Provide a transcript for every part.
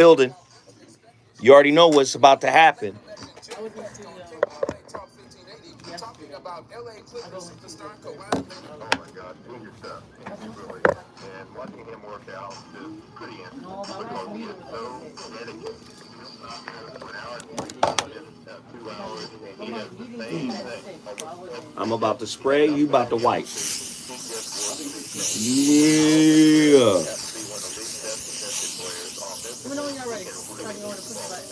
building. You already know what's about to happen. I was in studio yesterday. I go in studio Thursday. I was in studio. No, my last meeting was Thursday. But my meeting started at 6, so I wasn't. I'm about to spray, you about to wipe. Yeah. Let me know when y'all ready. So I can go in and push the button.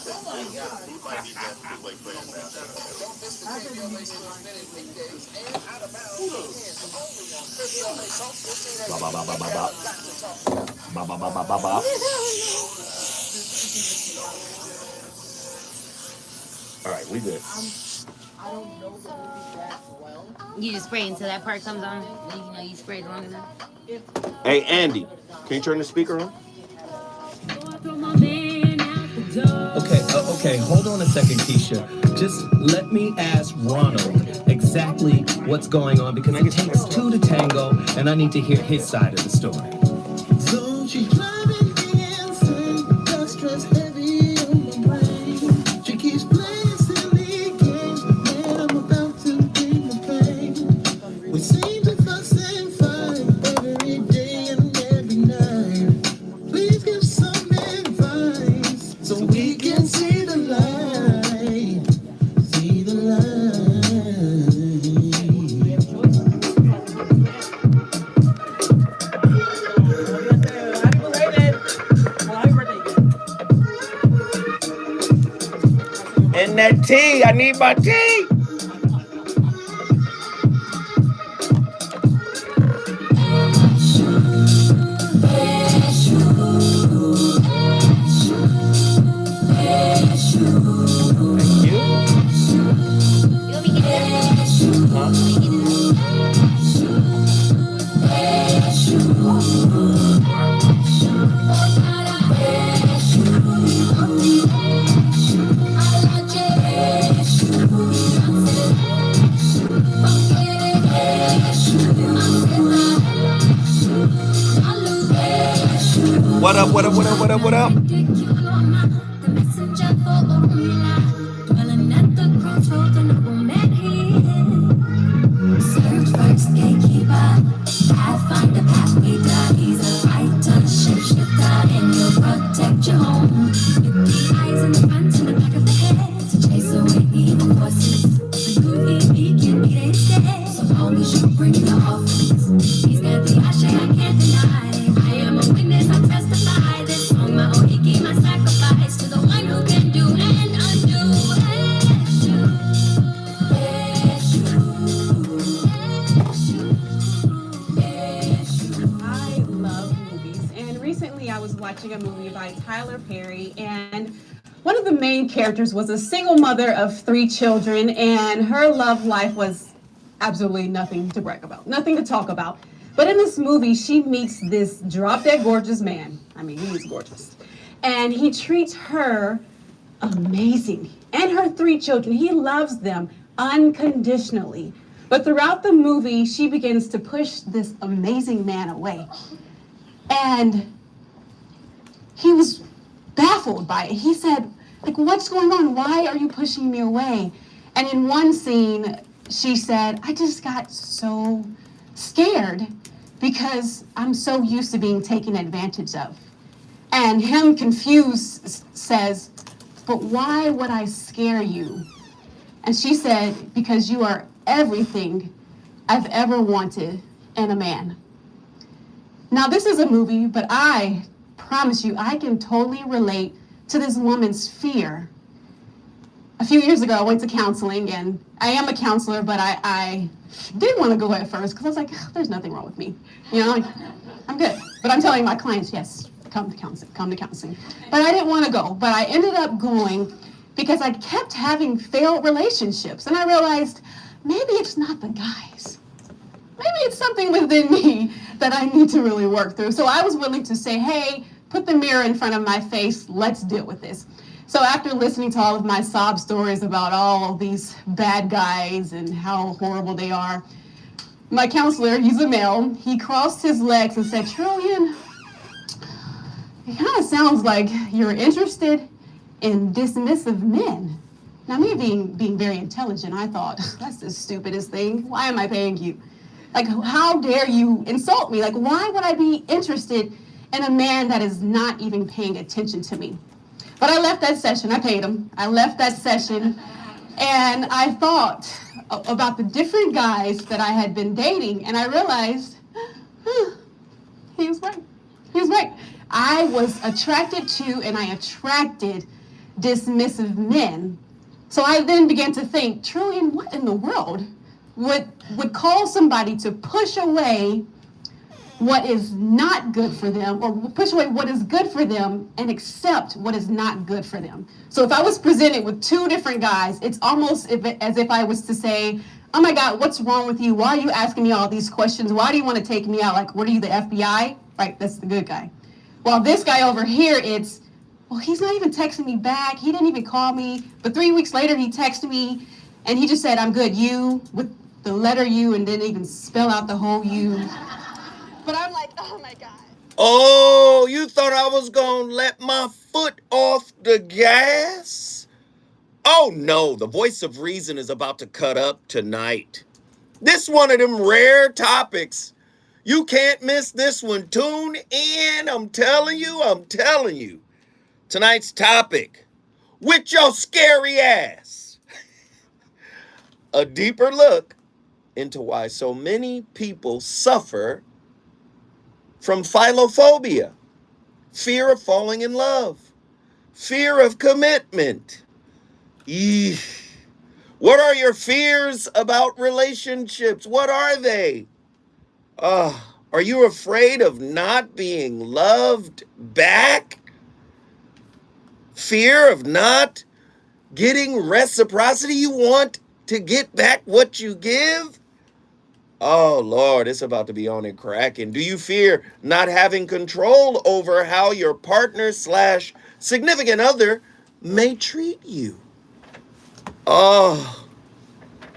Oh my god. I heard the music is fine. Ba ba ba ba ba ba. Ba ba ba ba ba ba. Just keeping the shit out of it. All right, we good. I don't know the movie that well. You just spray until that part comes on. You spray long enough. If Hey, I Andy, know the can you genre, turn the speaker on? it has a genre. Okay, hold on a second, Keisha. Just let me ask Ronald exactly what's going on because it takes two to tango, and I need to hear his side of the story. So she's driving me insane, got stress heavy on my brain. She keeps playing silly games, and I'm about to bring the pain. We seem to fuss and fight every day and every night. Please give some advice so we can see the light. See the We light. have choices. So I can give him an answer. So what do you say? Happy belated. Well, happy birthday again. I say your And birthday. that tea, I need my tea. Thank you. You want me to get it up? Huh? You want me to get it up? What up, what up, what up, what up, what up? Search first, gatekeeper. Pathfind the path we die. He's a fighter, shapeshifter, and he'll protect your home. With the eyes in the front and the back of the head to chase away evil forces. The groovy beacon, he ain't scared. So long as you bring the offense, he's got the ashe I can't deny. I am a witness, I testify. This song, my ohiki, my sacrifice to the one who can do and undo. I love movies, and recently I was watching a movie by Tyler Perry, and one of the main characters was a single mother of 3 children, and her love life was absolutely nothing to brag about, nothing to talk about. But in this movie, she meets this drop dead gorgeous man. I mean, he is gorgeous. And he treats her amazing. And her 3 children, he loves them unconditionally. But throughout the movie, she begins to push this amazing man away. And he was baffled by it. He said, like, what's going on? Why are you pushing me away? And in one scene, she said, I just got so scared because I'm so used to being taken advantage of. And him, confused, says, but why would I scare you? And she said, because you are everything I've ever wanted in a man. Now, this is a movie, but I promise you, I can totally relate to this woman's fear. A few years ago, I went to counseling, and I am a counselor, but I didn't want to go at first because I was like, there's nothing wrong with me. You know, like, I'm good. But I'm telling my clients, yes, come to counseling. But I didn't want to go. But I ended up going because I kept having failed relationships. And I realized maybe it's not the guys. Maybe it's something within me that I need to really work through. So I was willing to say, hey, put the mirror in front of my face. Let's deal with this. So after listening to all of my sob stories about all these bad guys and how horrible they are, my counselor, he's a male, he crossed his legs and said, Trillian, It kind of sounds like you're interested in dismissive men. Now, me being very intelligent, I thought, that's the stupidest thing. Why am I paying you? Like, how dare you insult me? Like, why would I be interested in a man that is not even paying attention to me? But I left that session. I paid him. I left that session, and I thought about the different guys that I had been dating, and I realized, he was right. He was right. I was attracted to and I attracted dismissive men. So I then began to think, Trillian, what in the world would cause somebody to push away what is not good for them, or push away what is good for them and accept what is not good for them? So if I was presented with two different guys, it's almost as if I was to say, oh my God, what's wrong with you? Why are you asking me all these questions? Why do you want to take me out? Like, what are you, the FBI? Right, that's the good guy. Well, this guy over here, well, he's not even texting me back. He didn't even call me. But 3 weeks later, he texted me, and he just said, I'm good, you, with the letter U, and didn't even spell out the whole U. But I'm like, oh my God. Oh, you thought I was going to let my foot off the gas? Oh no, the voice of reason is about to cut up tonight. This one of them rare topics. You can't miss this one. Tune in. I'm telling you. Tonight's topic, with your scary ass. A deeper look into why so many people suffer from philophobia, fear of falling in love, fear of commitment. Eesh. What are your fears about relationships? What are they? Are you afraid of not being loved back? Fear of not getting reciprocity? You want to get back what you give? Oh, Lord, it's about to be on and cracking. Do you fear not having control over how your partner / significant other may treat you? Oh,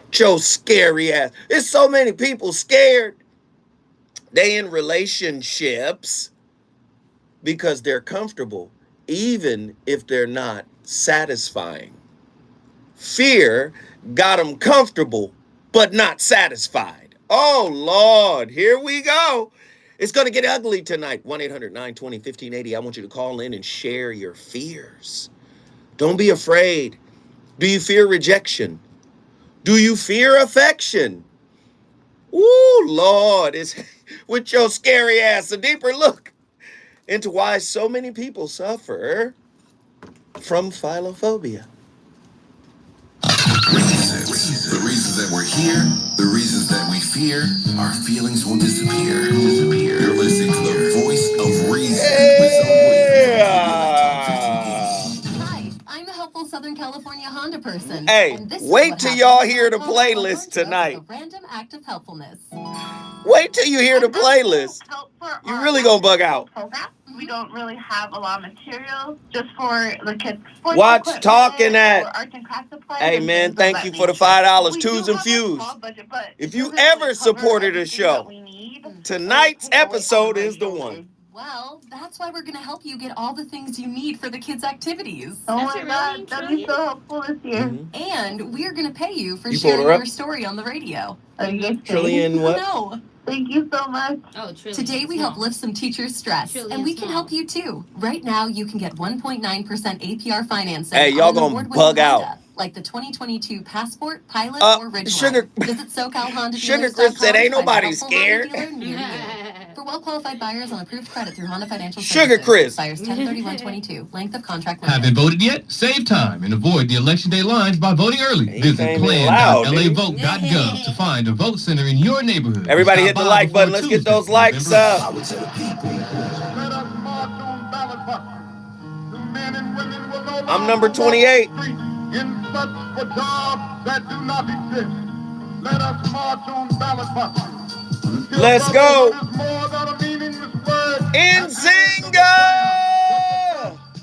Joe, scary ass. There's so many people scared. They in relationships because they're comfortable, even if they're not satisfying. Fear got them comfortable, but not satisfied. Oh, Lord, here we go. It's going to get ugly tonight. 1-800-920-1580. I want you to call in and share your fears. Don't be afraid. Do you fear rejection? Do you fear affection? Ooh, Lord, it's with your scary ass, a deeper look into why so many people suffer from philophobia. The reasons that we're here, the reasons that we fear, our feelings will disappear. You're listening to the voice of reason. Hi, I'm a helpful Southern California Honda person. Hey, and this wait is till what y'all happens hear the when I call playlist Alfonso tonight. with a random act of helpfulness. Wait till you hear the playlist. You really gonna bug out. We don't really have a lot of materials just for the kids. Watch talking at. Arts and crafts supplies. Hey man, thank you for the $5 twos and fews. If you ever supported a show, tonight's episode is the one. Well, that's why we're going to help you get all the things you need for the kids' activities. Oh my God, that'd be so helpful this year. And we're going to pay you for You sharing pulled her up? your story on the radio. Are you guys Trillian what? No. Thank you so much. Oh, Trillian. Today we help lift some teachers' stress, Trillian and we can small. help you too. Right now, you can get 1.9% APR financing. Hey, y'all on an gonna award-winning bug out. Honda, like the 2022 Passport, Pilot, or Ridgeline. Sugar- Visit SoCalHonda Sugar Chris said ain't nobody scared. For well-qualified buyers on approved credit through Honda Financial Sugar Services. Chris. Expires 10/31/22. Length of contract Haven't limited. voted yet? Save time and avoid the election day lines by voting early. He Visit came in loud, plan.lavote.gov to find a vote center in your neighborhood. Everybody Stop hit the by like before button. Let's get Tuesday, those likes November up. Let us march on ballot boxes. The men and women will no I'm longer number walk 28. the street in search for jobs that do not exist. Let us march on ballot boxes. Until Let's go. brotherhood is more than a meaningless word. Nzinga!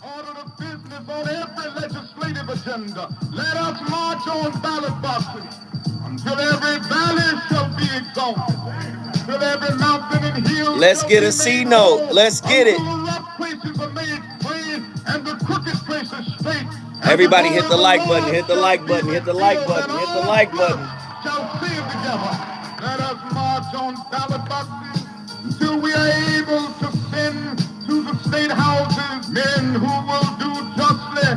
Order of business on every legislative agenda. Let us march on ballot boxes until every valley shall be exalted. Till every mountain and hill Let's shall get be a C made note. low. Let's get it. Until the rough places places are made plain and the crooked places straight. Everybody hit the like button, hit the like button, hit the like button, hit the like button. Shall sing together. Let us march on ballot boxes until we are able to send to the state houses men who will do justly,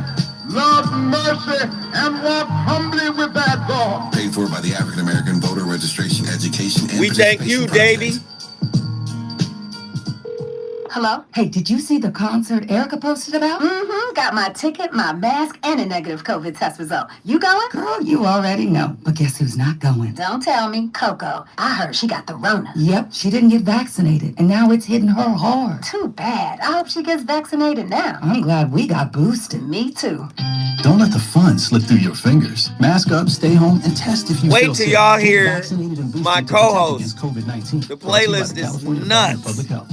love mercy, and walk humbly with that God. Paid for by the African American Voter Registration Education and We thank you, Davey. Hello? Hey, did you see the concert Erica posted about? Mm-hmm. Got my ticket, my mask, and a negative COVID test result. You going? Girl, you already know. But guess who's not going? Don't tell me. Coco. I heard she got the Rona. Yep, she didn't get vaccinated, and now it's hitting her hard. Too bad. I hope she gets vaccinated now. I'm glad we got boosted. Me too. Don't let the fun slip through your fingers. Mask up, stay home, and test if you Wait feel till sick. y'all Get hear vaccinated and boosted my to protect co-host. against COVID-19. The Brought to you by playlist the is California Department nuts. of Public Health.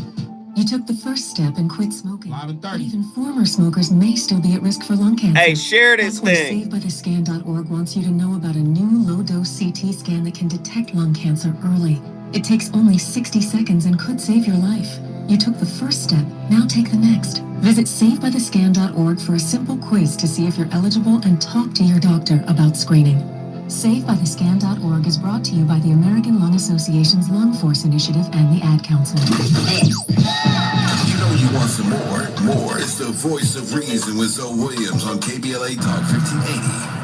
You took the first step and quit smoking. 5 and But 30. even former smokers may still be at risk for lung cancer. Hey, share this That's why thing. SaveByTheScan.org wants you to know about a new low-dose CT scan that can detect lung cancer early. It takes only 60 seconds and could save your life. You took the first step, now take the next. Visit SaveByTheScan.org for a simple quiz to see if you're eligible and talk to your doctor about screening. SaveByTheScan.org is brought to you by the American Lung Association's Lung Force Initiative and the Ad Council. You know you want some more. More. It's the voice of reason with Zoe Williams on KBLA Talk 1580.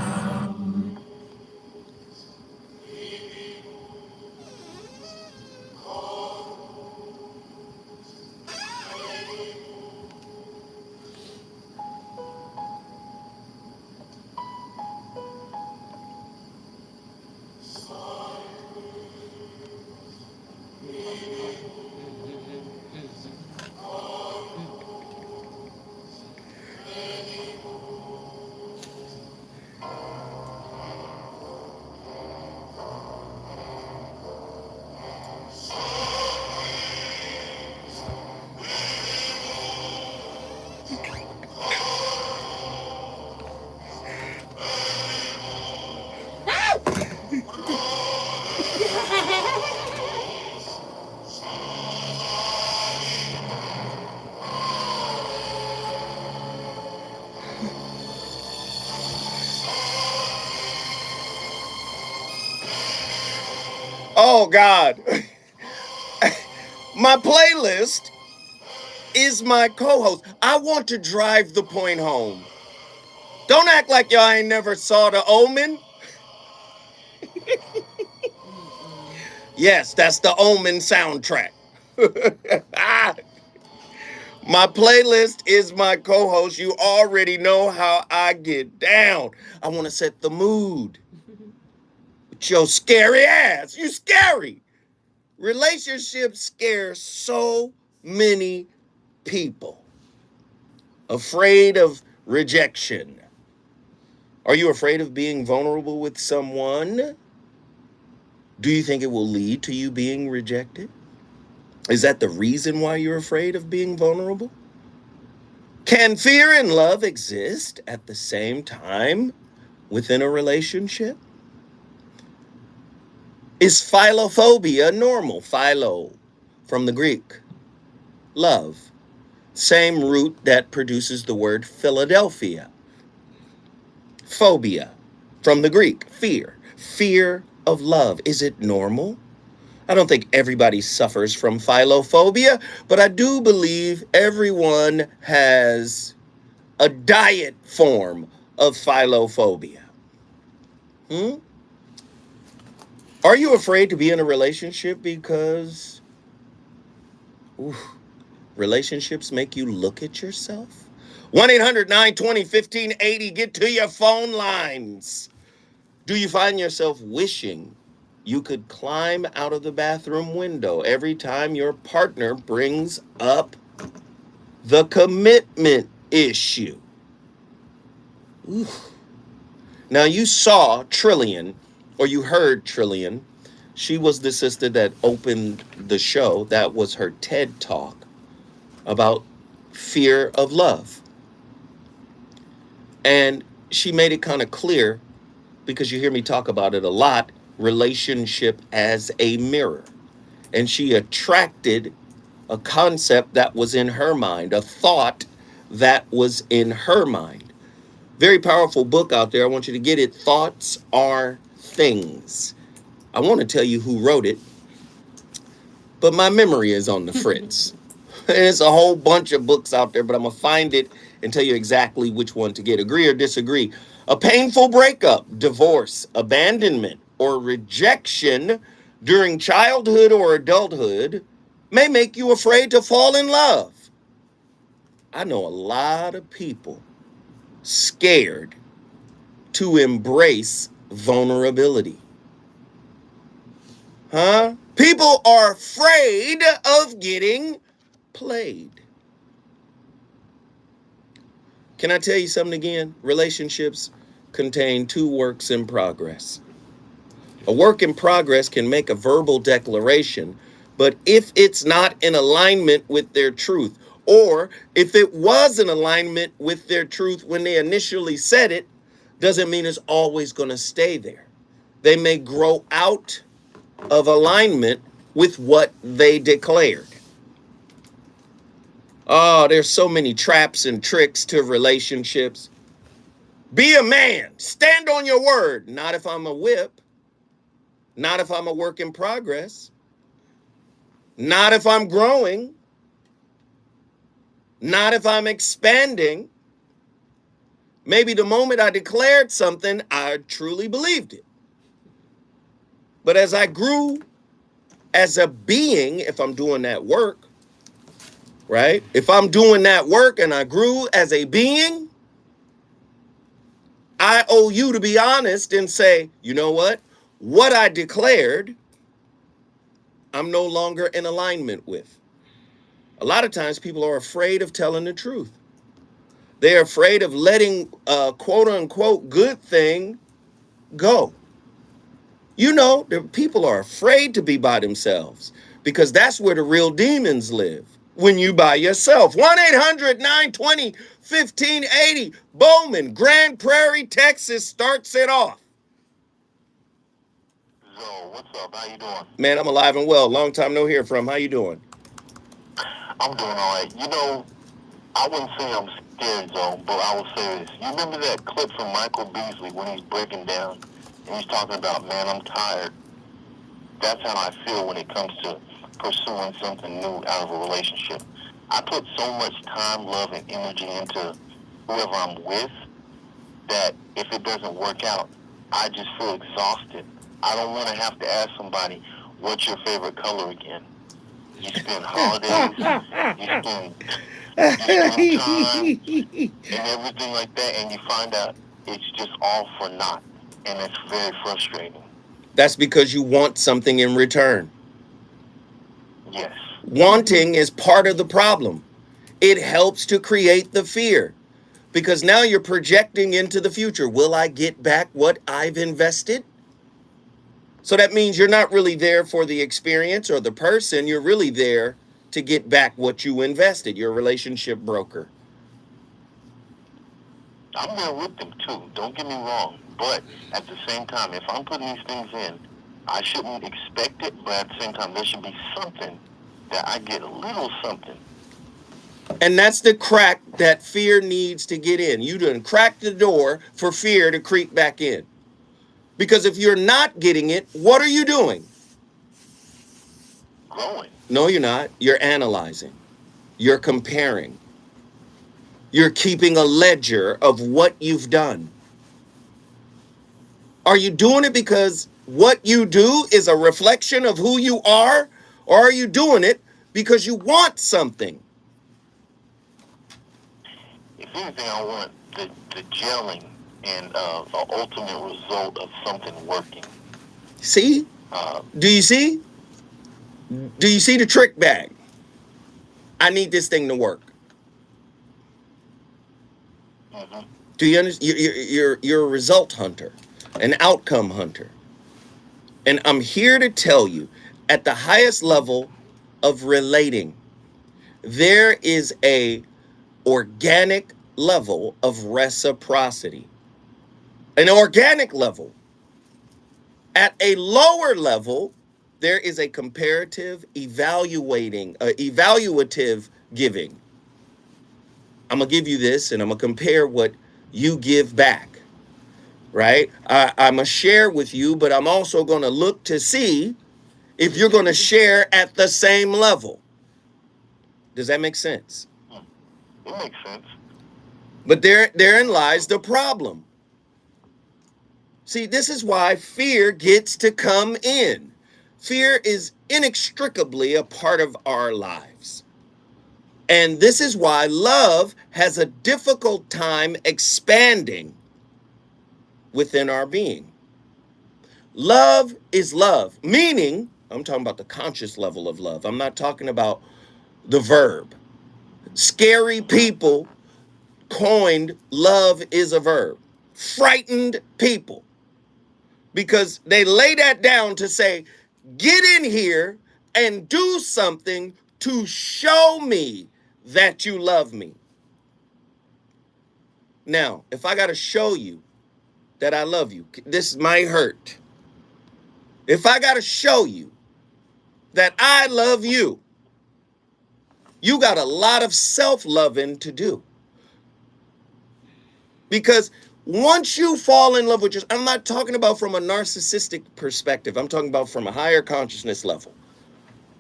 Oh, God. My playlist is my co-host. I want to drive the point home. Don't act like y'all ain't never saw The Omen. Yes, that's the Omen soundtrack. My playlist is my co-host. You already know how I get down. I want to set the mood. With your scary ass. You scary. Relationships scare so many people. Afraid of rejection. Are you afraid of being vulnerable with someone? Do you think it will lead to you being rejected? Is that the reason why you're afraid of being vulnerable? Can fear and love exist at the same time within a relationship? Is philophobia normal? Philo, from the Greek. Love. Same root that produces the word Philadelphia. Phobia, from the Greek. Fear. Fear of love. Is it normal? I don't think everybody suffers from philophobia, but I do believe everyone has a diet form of philophobia. Are you afraid to be in a relationship because relationships make you look at yourself? 1-800-920-1580. Get to your phone lines. Do you find yourself wishing you could climb out of the bathroom window every time your partner brings up the commitment issue? Now, you saw Trillian, or you heard Trillian. She was the sister that opened the show. That was her TED Talk about fear of love. And she made it kind of clear, because you hear me talk about it a lot, relationship as a mirror. And she attracted a concept that was in her mind, a thought that was in her mind. Very powerful book out there. I want you to get it. Thoughts Are Things. I want to tell you who wrote it, but my memory is on the fritz. There's a whole bunch of books out there, but I'm going to find it and tell you exactly which one to get. Agree or disagree? A painful breakup, divorce, abandonment, or rejection during childhood or adulthood may make you afraid to fall in love. I know a lot of people scared to embrace vulnerability. Huh? People are afraid of getting played. Can I tell you something again? Relationships contain two works in progress. A work in progress can make a verbal declaration, but if it's not in alignment with their truth, or if it was in alignment with their truth when they initially said it, doesn't mean it's always going to stay there. They may grow out of alignment with what they declared. Oh, there's so many traps and tricks to relationships. Be a man. Stand on your word. Not if I'm a whip. Not if I'm a work in progress. Not if I'm growing. Not if I'm expanding. Maybe the moment I declared something, I truly believed it. But as I grew as a being, if I'm doing that work, right? If I'm doing that work and I grew as a being, I owe you to be honest and say, you know what? What I declared, I'm no longer in alignment with. A lot of times people are afraid of telling the truth. They're afraid of letting a quote unquote good thing go. You know, the people are afraid to be by themselves because that's where the real demons live. When you by yourself. 1-800-920-1580. Bowman, Grand Prairie, Texas starts it off. So, what's up? How you doing? Man, I'm alive and well. Long time no hear from. How you doing? I'm doing all right. You know, I wouldn't say I'm scared, though, but I will say this. You remember that clip from Michael Beasley when he's breaking down and he's talking about, man, I'm tired. That's how I feel when it comes to pursuing something new out of a relationship. I put so much time, love, and energy into whoever I'm with that if it doesn't work out, I just feel exhausted. I don't want to have to ask somebody, what's your favorite color again? You spend holidays, you spend time and everything like that, and you find out it's just all for naught, and it's very frustrating. That's because you want something in return. Yes. Wanting is part of the problem. It helps to create the fear because now you're projecting into the future. Will I get back what I've invested? So that means you're not really there for the experience or the person. You're really there to get back what you invested. You're a relationship broker. I'm there with them too, don't get me wrong. But at the same time, if I'm putting these things in, I shouldn't expect it, but at the same time, there should be something that I get a little something. And that's the crack that fear needs to get in. You done cracked the door for fear to creep back in. Because if you're not getting it, what are you doing? Growing. No, you're not. You're analyzing. You're comparing. You're keeping a ledger of what you've done. Are you doing it because what you do is a reflection of who you are? Or are you doing it because you want something? If anything, I want the gelling and an ultimate result of something working. See? Do you see? Do you see the trick bag? I need this thing to work. Mm-hmm. Do you understand? You're a result hunter, an outcome hunter. And I'm here to tell you, at the highest level of relating, there is a organic level of reciprocity. An organic level. At a lower level, there is a comparative evaluative giving. I'm going to give you this and I'm going to compare what you give back, right? I'm going to share with you, but I'm also going to look to see if you're going to share at the same level. Does that make sense? It makes sense. But therein lies the problem. See, this is why fear gets to come in. Fear is inextricably a part of our lives. And this is why love has a difficult time expanding within our being. Love is love, meaning, I'm talking about the conscious level of love. I'm not talking about the verb. Scary people coined love is a verb. Frightened people, because they lay that down to say, get in here and do something to show me that you love me. Now, if I got to show you that I love you, this might hurt. If I got to show you that I love you, you got a lot of self-loving to do. Because once you fall in love with yourself, I'm not talking about from a narcissistic perspective. I'm talking about from a higher consciousness level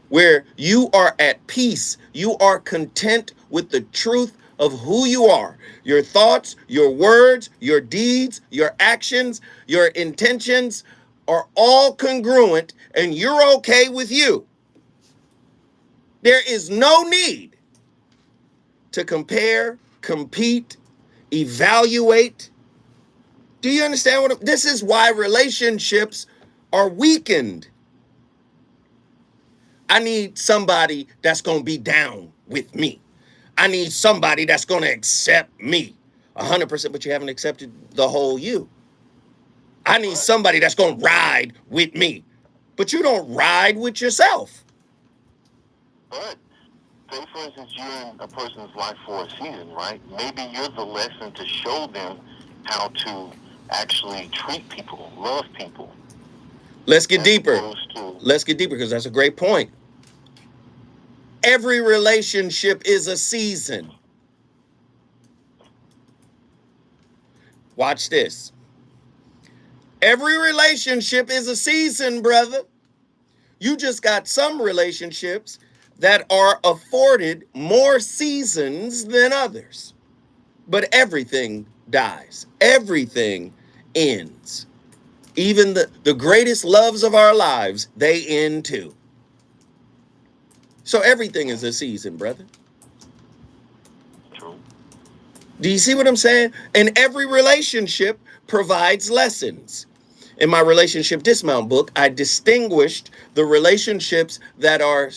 where you are at peace. You are content with the truth of who you are. Your thoughts, your words, your deeds, your actions, your intentions are all congruent and you're okay with you. There is no need to compare, compete, evaluate. Do you understand what this is? Why relationships are weakened. I need somebody that's going to be down with me. I need somebody that's going to accept me 100%, but you haven't accepted the whole you. I need somebody that's going to ride with me, but you don't ride with yourself. But say, for instance, you're in a person's life for a season, right? Maybe you're the lesson to show them how to actually treat people, love people. Let's get deeper. Let's get deeper because that's a great point. Every relationship is a season. Watch this. Every relationship is a season, brother. You just got some relationships that are afforded more seasons than others. But everything dies. Everything ends. Even the greatest loves of our lives, they end too. So everything is a season, brother. True. Do you see what I'm saying? And every relationship provides lessons. In my relationship dismount book, I distinguished the relationships that are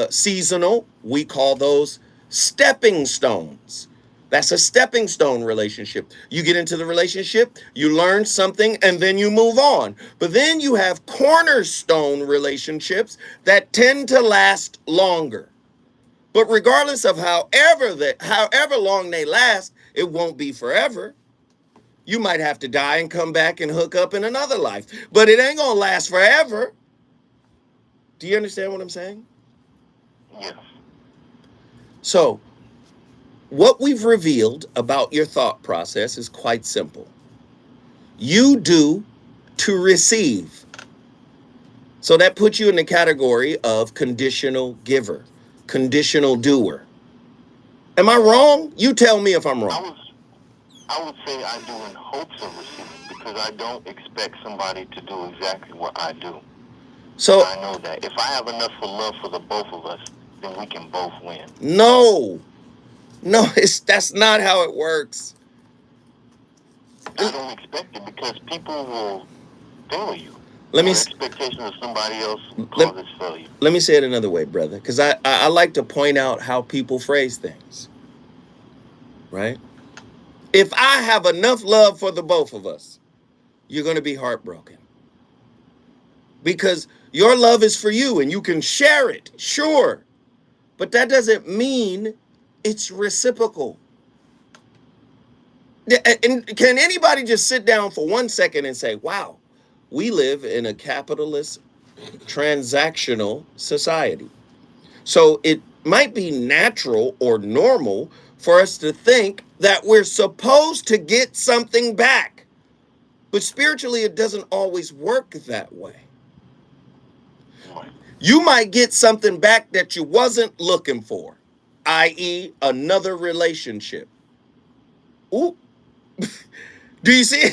seasonal. We call those stepping stones. That's a stepping stone relationship. You get into the relationship, you learn something, and then you move on. But then you have cornerstone relationships that tend to last longer. But regardless of however long they last, it won't be forever. You might have to die and come back and hook up in another life. But it ain't going to last forever. Do you understand what I'm saying? Yes. So, what we've revealed about your thought process is quite simple. You do to receive. So that puts you in the category of conditional giver, conditional doer. Am I wrong? You tell me if I'm wrong. I would say I do in hopes of receiving because I don't expect somebody to do exactly what I do. So I know that if I have enough love for the both of us, then we can both win. No, that's not how it works. I don't expect it because people will fail you. Your expectation of somebody else causes failure. Let me say it another way, brother, because I like to point out how people phrase things. Right? If I have enough love for the both of us, you're going to be heartbroken. Because your love is for you and you can share it, sure. But that doesn't mean it's reciprocal. And can anybody just sit down for 1 second and say, wow, we live in a capitalist transactional society. So it might be natural or normal for us to think that we're supposed to get something back. But spiritually, it doesn't always work that way. You might get something back that you wasn't looking for, i.e., another relationship. Ooh. Do you see?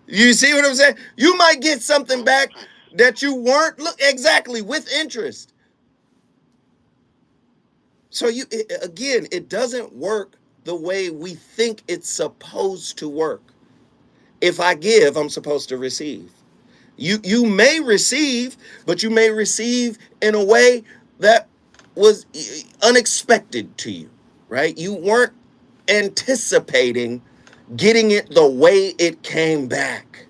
You see what I'm saying? You might get something back that you weren't exactly with interest. So again, it doesn't work the way we think it's supposed to work. If I give, I'm supposed to receive. You may receive, but you may receive in a way that was unexpected to you, right? You weren't anticipating getting it the way it came back.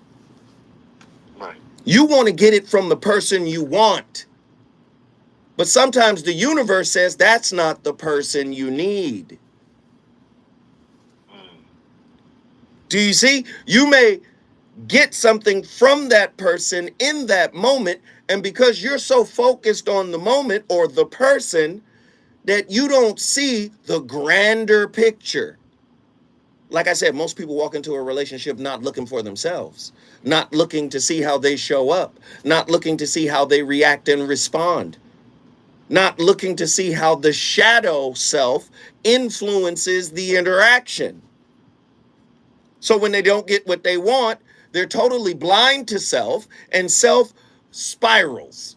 Right. You want to get it from the person you want. But sometimes the universe says that's not the person you need. Do you see? You may get something from that person in that moment, and because you're so focused on the moment or the person that you don't see the grander picture. Like I said, most people walk into a relationship not looking for themselves, not looking to see how they show up, not looking to see how they react and respond, not looking to see how the shadow self influences the interaction. So when they don't get what they want, they're totally blind to self, and self spirals.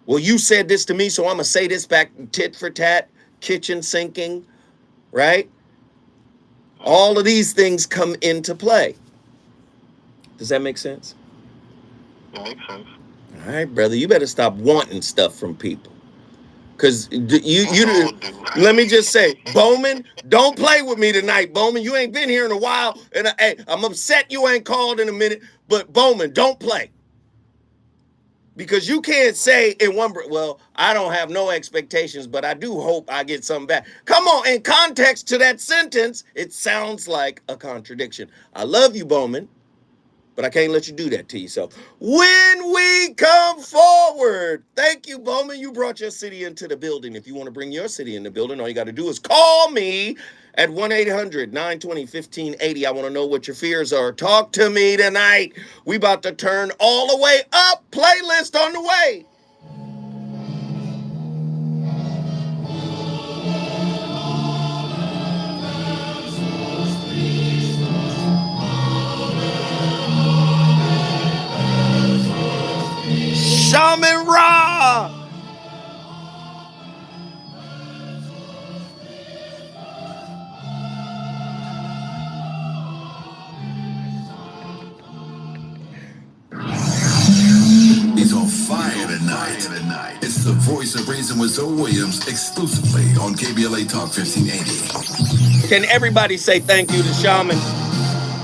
Well, you said this to me, so I'm going to say this back, tit for tat, kitchen sinking, right? All of these things come into play. Does that make sense? It makes sense. All right, brother, you better stop wanting stuff from people. Because let me just say, Bowman, don't play with me tonight, Bowman. You ain't been here in a while, and I'm upset you ain't called in a minute, but Bowman, don't play. Because you can't say in one breath, well, I don't have no expectations, but I do hope I get something back. Come on, in context to that sentence, it sounds like a contradiction. I love you, Bowman, but I can't let you do that to yourself. When we come forward, thank you, Bowman. You brought your city into the building. If you want to bring your city in the building, all you got to do is call me at 1-800-920-1580. I want to know what your fears are. Talk to me tonight. We about to turn all the way up. Playlist on the way. Shaman Ra. He's on fire tonight. It's the voice of reason with Zoe Williams exclusively on KBLA Talk 1580. Can everybody say thank you to Shaman?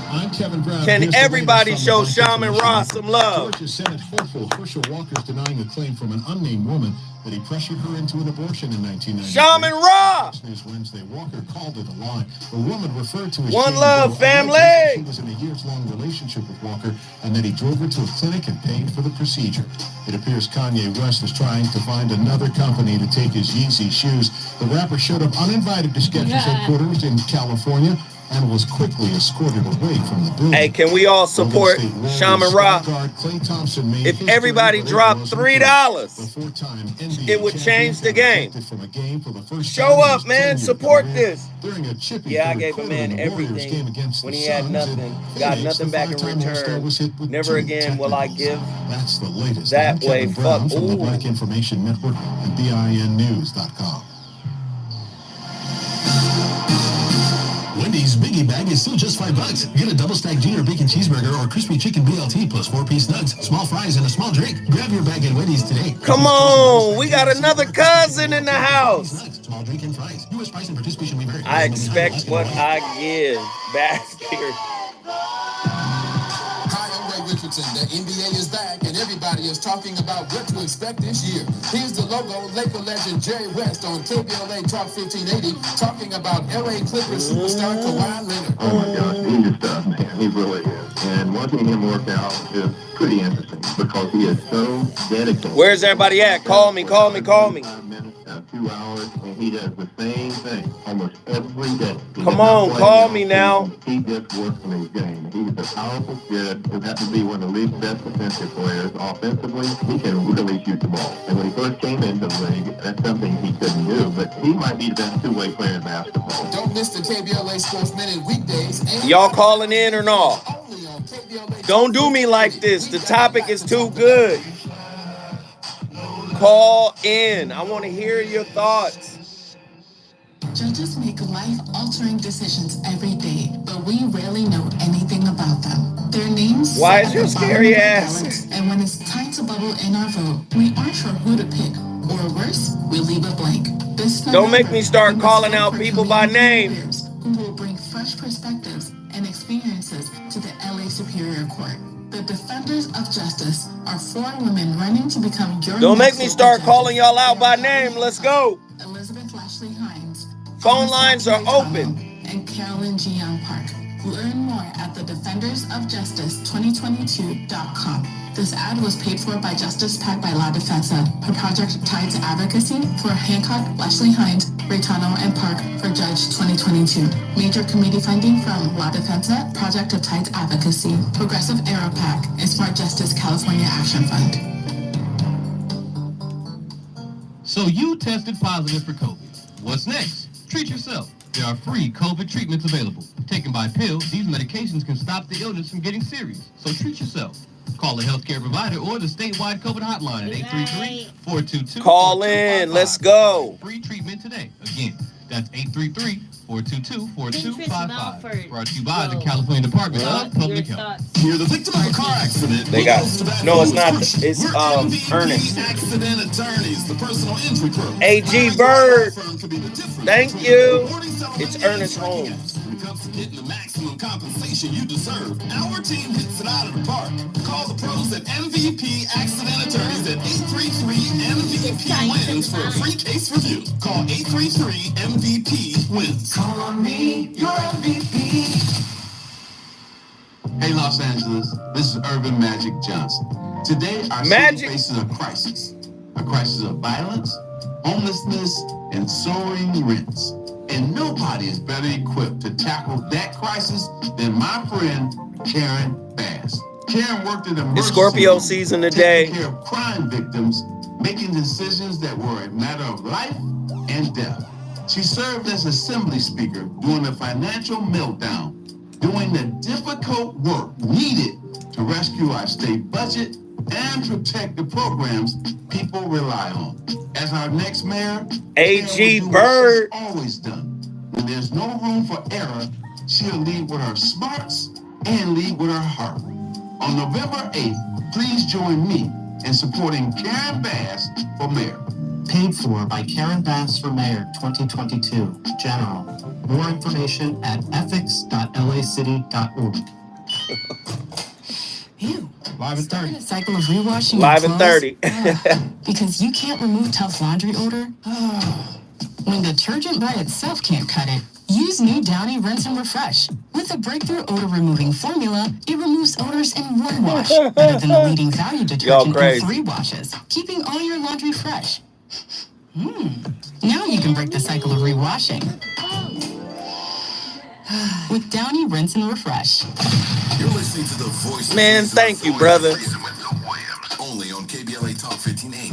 I'm Kevin Brown. Can everybody show Shaman Ross some love? Georgia Senate hopeful Herschel Walker's denying a claim from an unnamed woman that he pressured her into an abortion in 1990. Shaman Ross! News Wednesday, Walker called it a lie. The woman referred to as One Jane Love Doe family. She was in a years-long relationship with Walker, and that he drove her to a clinic and paid for the procedure. It appears Kanye West is trying to find another company to take his Yeezy shoes. The rapper showed up uninvited to Skechers headquarters in California and was quickly escorted away from the building. Hey, can we all support Shaman Ra? If everybody dropped $3, it would change the game. Show up, man. Support this. Yeah, I gave a man everything when he had nothing. Got nothing back in return. Never again will I give. That's the latest. That way, fuck. From the Black Information Network and BINnews.com. Wendy's Biggie Bag is still just $5. Get a double stack junior bacon cheeseburger or crispy chicken BLT plus 4-piece nugs, small fries, and a small drink. Grab your bag at Wendy's today. Come on, we got another cousin in the house. Small drink and fries. U.S. price and participation may vary. I expect what I give. Back here. Richardson. The NBA is back, and everybody is talking about what to expect this year. Here's the logo, Laker legend Jerry West on KBLA Talk 1580, talking about LA Clippers superstar Kawhi Leonard. Oh my gosh, genius stuff, man. He really is. And watching him work out is pretty interesting because he is so dedicated. Where's everybody at? Call me. 2 hours, and he does the same thing almost every day. Come on, call me now. He just works in his game. He's a powerful kid who happens to be one of the league's best defensive players. Offensively, he can really shoot the ball. And when he first came into the league, that's something he couldn't do. But he might be the best two-way player in basketball. Don't miss the KBLA Sports Minute weekdays. Y'all calling in or not? Don't do me like this. The topic is too good. Call in. I want to hear your thoughts. Judges make life-altering decisions every day, but we rarely know anything about them. Their names. Why is your scary ass? And when it's time to bubble in our vote, we aren't sure who to pick, or worse, we leave it blank. Don't make me start calling out people by name. Who will bring fresh perspectives and experiences to the LA Superior Court. The defenders of justice are 4 women running to become your. Don't make me start calling y'all out by name. Let's go. Elizabeth Lashley Hines. Phone lines are open. And Carolyn G. Young Park. Learn more at the defendersofjustice2022.com. This ad was paid for by Justice PAC by La Defensa, her project tied to advocacy for Hancock, Lashley Hines, Raytano, and Park for Judge 2022. Major committee funding from La Defensa, Project of Tides Advocacy, Progressive Era PAC, and Smart Justice California Action Fund. So you tested positive for COVID. What's next? Treat yourself. There are free COVID treatments available. Taken by pill, these medications can stop the illness from getting serious. So treat yourself. Call a healthcare provider or the statewide COVID hotline at 833-422. Call in. Let's go. Free treatment today. Again, that's 833-422-4255. Brought to you by the California Department of Public Health. You're the victim of a car accident. They got. No, it's not. It's Ernest. Accident attorneys, the personal injury program. AG Bird. Thank you. It's Ernest Holmes. When it comes to getting the maximum compensation you deserve, our team hits it out of the park. Call the pros at MVP Accident Attorneys at 833-MVP-WINS for a free case review. Call 833-MVP-WINS. Call on me, your MVP. Hey, Los Angeles, this is Urban Magic Johnson. Today, our city faces a crisis of violence, homelessness, and soaring rents. And nobody is better equipped to tackle that crisis than my friend Karen Bass. Karen worked at a It's Scorpio season today. Taking care of crime victims, making decisions that were a matter of life and death. She served as assembly speaker during the financial meltdown, doing the difficult work needed to rescue our state budget and protect the programs people rely on. As our next mayor, AG Bird. Always done. When there's no room for error, she'll lead with her smarts and lead with her heart. On November 8th, please join me in supporting Karen Bass for mayor. Paid for by Karen Bass for Mayor 2022, General. More information at ethics.lacity.org. Ew. Live at 30. A cycle of rewashing Live your at clothes? 30. Because you can't remove tough laundry odor? When detergent by itself can't cut it, use new Downy Rinse and Refresh. With a breakthrough odor-removing formula, it removes odors in 1 wash, better than the leading value detergent in 3 washes, keeping all your laundry fresh. Now you can break the cycle of rewashing. With Downy Rinse and Refresh. You're listening to the voice. Man, thank you, brother. Only on KBLA Talk 1580.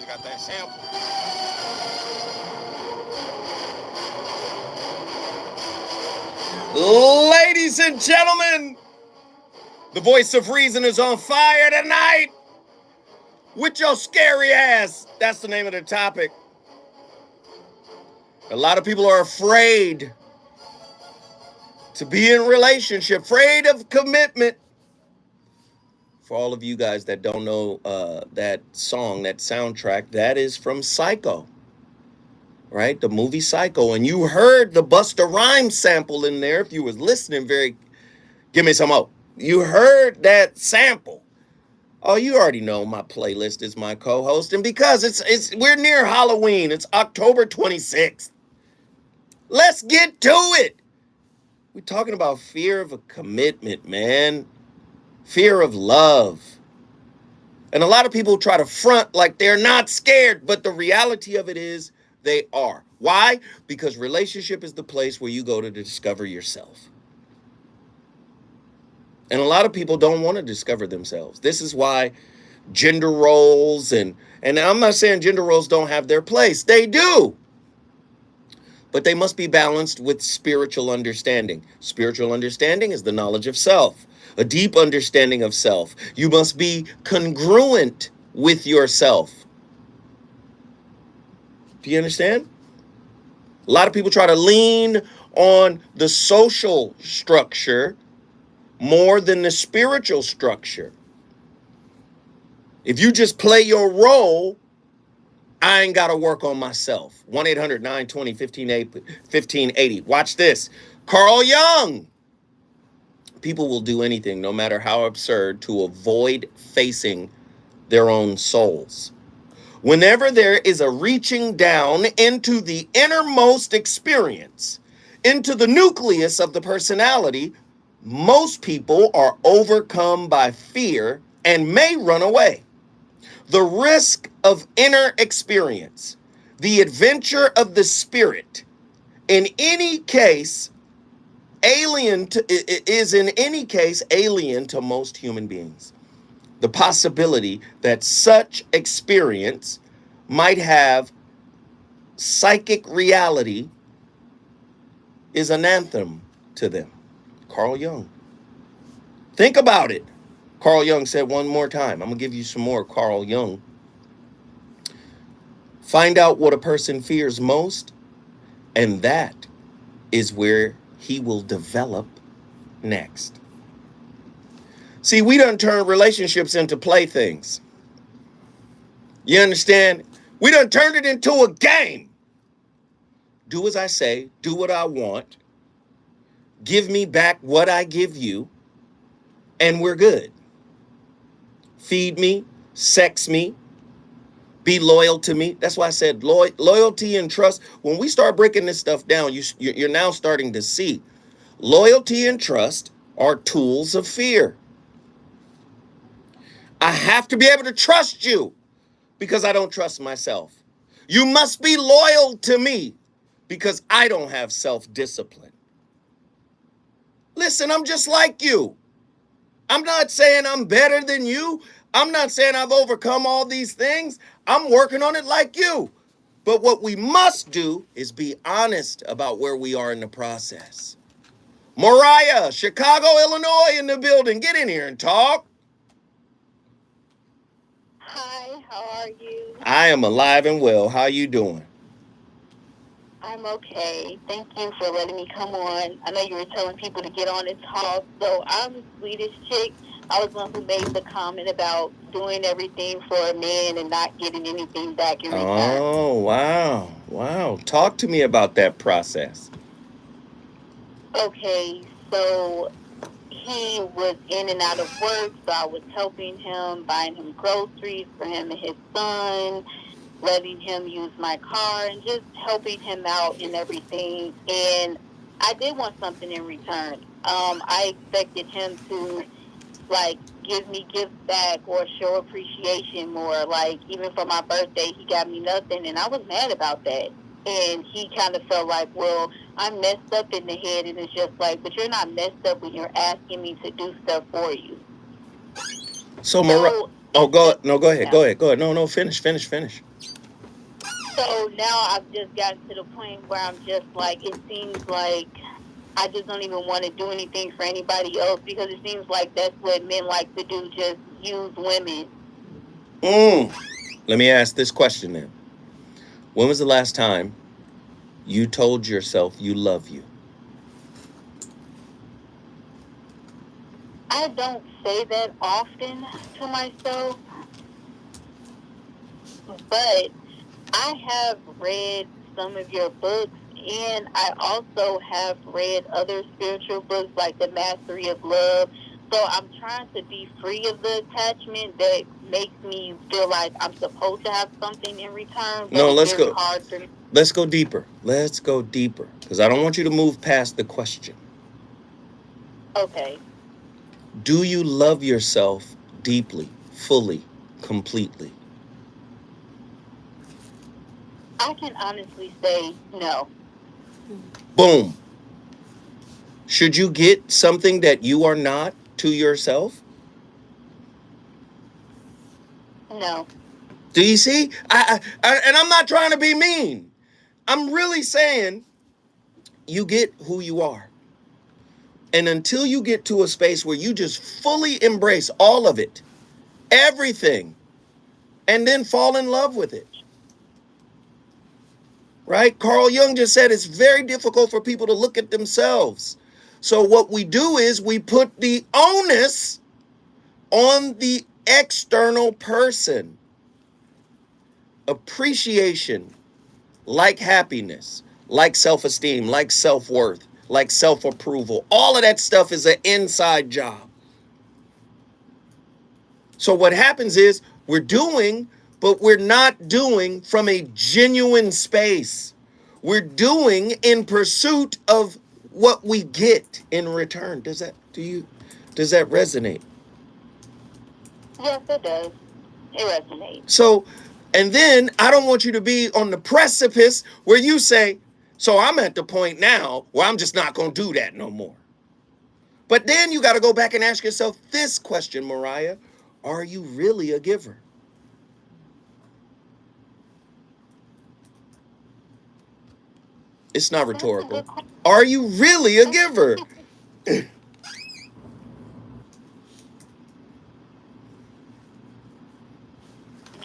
Got that sample. Ladies and gentlemen, the voice of reason is on fire tonight with your scary ass. That's the name of the topic. A lot of people are afraid to be in a relationship, afraid of commitment. For all of you guys that don't know that song, that soundtrack, that is from Psycho, right? The movie Psycho. And you heard the Busta Rhymes sample in there. If you was listening give me some more. You heard that sample. Oh, you already know my playlist is my co-host. And because we're near Halloween, it's October 26th. Let's get to it. We're talking about fear of a commitment, man. Fear of love. And a lot of people try to front like they're not scared, but the reality of it is they are. Why? Because relationship is the place where you go to discover yourself. And a lot of people don't want to discover themselves. This is why gender roles and I'm not saying gender roles don't have their place. They do. But they must be balanced with spiritual understanding. Spiritual understanding is the knowledge of self, a deep understanding of self. You must be congruent with yourself. Do you understand? A lot of people try to lean on the social structure more than the spiritual structure. If you just play your role, I ain't got to work on myself. 1-800-920-1580. Watch this. Carl Jung. People will do anything, no matter how absurd, to avoid facing their own souls. Whenever there is a reaching down into the innermost experience, into the nucleus of the personality, most people are overcome by fear and may run away. The risk of inner experience, the adventure of the spirit, in any case, alien to most human beings. The possibility that such experience might have psychic reality is an anthem to them. Carl Jung. Think about it. Carl Jung said one more time. I'm going to give you some more Carl Jung. Find out what a person fears most, and that is where he will develop next. See, we done turned relationships into playthings. You understand? We done turned it into a game. Do as I say, do what I want, give me back what I give you, and we're good. Feed me, sex me, be loyal to me. That's why I said loyalty and trust. When we start breaking this stuff down, you're now starting to see loyalty and trust are tools of fear. I have to be able to trust you because I don't trust myself. You must be loyal to me because I don't have self-discipline. Listen, I'm just like you. I'm not saying I'm better than you. I'm not saying I've overcome all these things. I'm working on it like you. But what we must do is be honest about where we are in the process. Mariah, Chicago, Illinois in the building. Get in here and talk. Hi, how are you? I am alive and well. How you doing? I'm okay. Thank you for letting me come on. I know you were telling people to get on and talk. So I'm the Swedish chick. I was one who made the comment about doing everything for a man and not getting anything back in return. Oh, wow. Wow. Talk to me about that process. Okay, so he was in and out of work, so I was helping him, buying him groceries for him and his son, letting him use my car, and just helping him out and everything. And I did want something in return. I expected him to, like, give me gifts back or show appreciation more. Like, even for my birthday, he got me nothing, and I was mad about that. And he kind of felt like, well, I'm messed up in the head, and it's just like, but you're not messed up when you're asking me to do stuff for you. So go ahead. Yeah. Go ahead. No, finish. So now I've just gotten to the point where I'm just like, it seems like I just don't even want to do anything for anybody else because it seems like that's what men like to do, just use women. Let me ask this question then. When was the last time you told yourself you love you? I don't say that often to myself, but I have read some of your books, and I also have read other spiritual books like The Mastery of Love. So I'm trying to be free of the attachment that makes me feel like I'm supposed to have something in return. But No, it's let's very go. hard for me. Let's go deeper. Let's go deeper. Because I don't want you to move past the question. Okay. Do you love yourself deeply, fully, completely? I can honestly say no. Boom. Should you get something that you are not to yourself? No. Do you see? And I'm not trying to be mean. I'm really saying you get who you are. And until you get to a space where you just fully embrace all of it, everything, and then fall in love with it. Right? Carl Jung just said it's very difficult for people to look at themselves. So what we do is we put the onus on the external person. Appreciation, like happiness, like self-esteem, like self-worth, like self-approval. All of that stuff is an inside job. So what happens is we're doing, but we're not doing from a genuine space. We're doing in pursuit of what we get in return. Does that resonate? Yes, it does. It resonates. So, and then I don't want you to be on the precipice where you say, so I'm at the point now where I'm just not going to do that no more. But then you got to go back and ask yourself this question, Mariah. Are you really a giver? It's not rhetorical. Are you really a giver?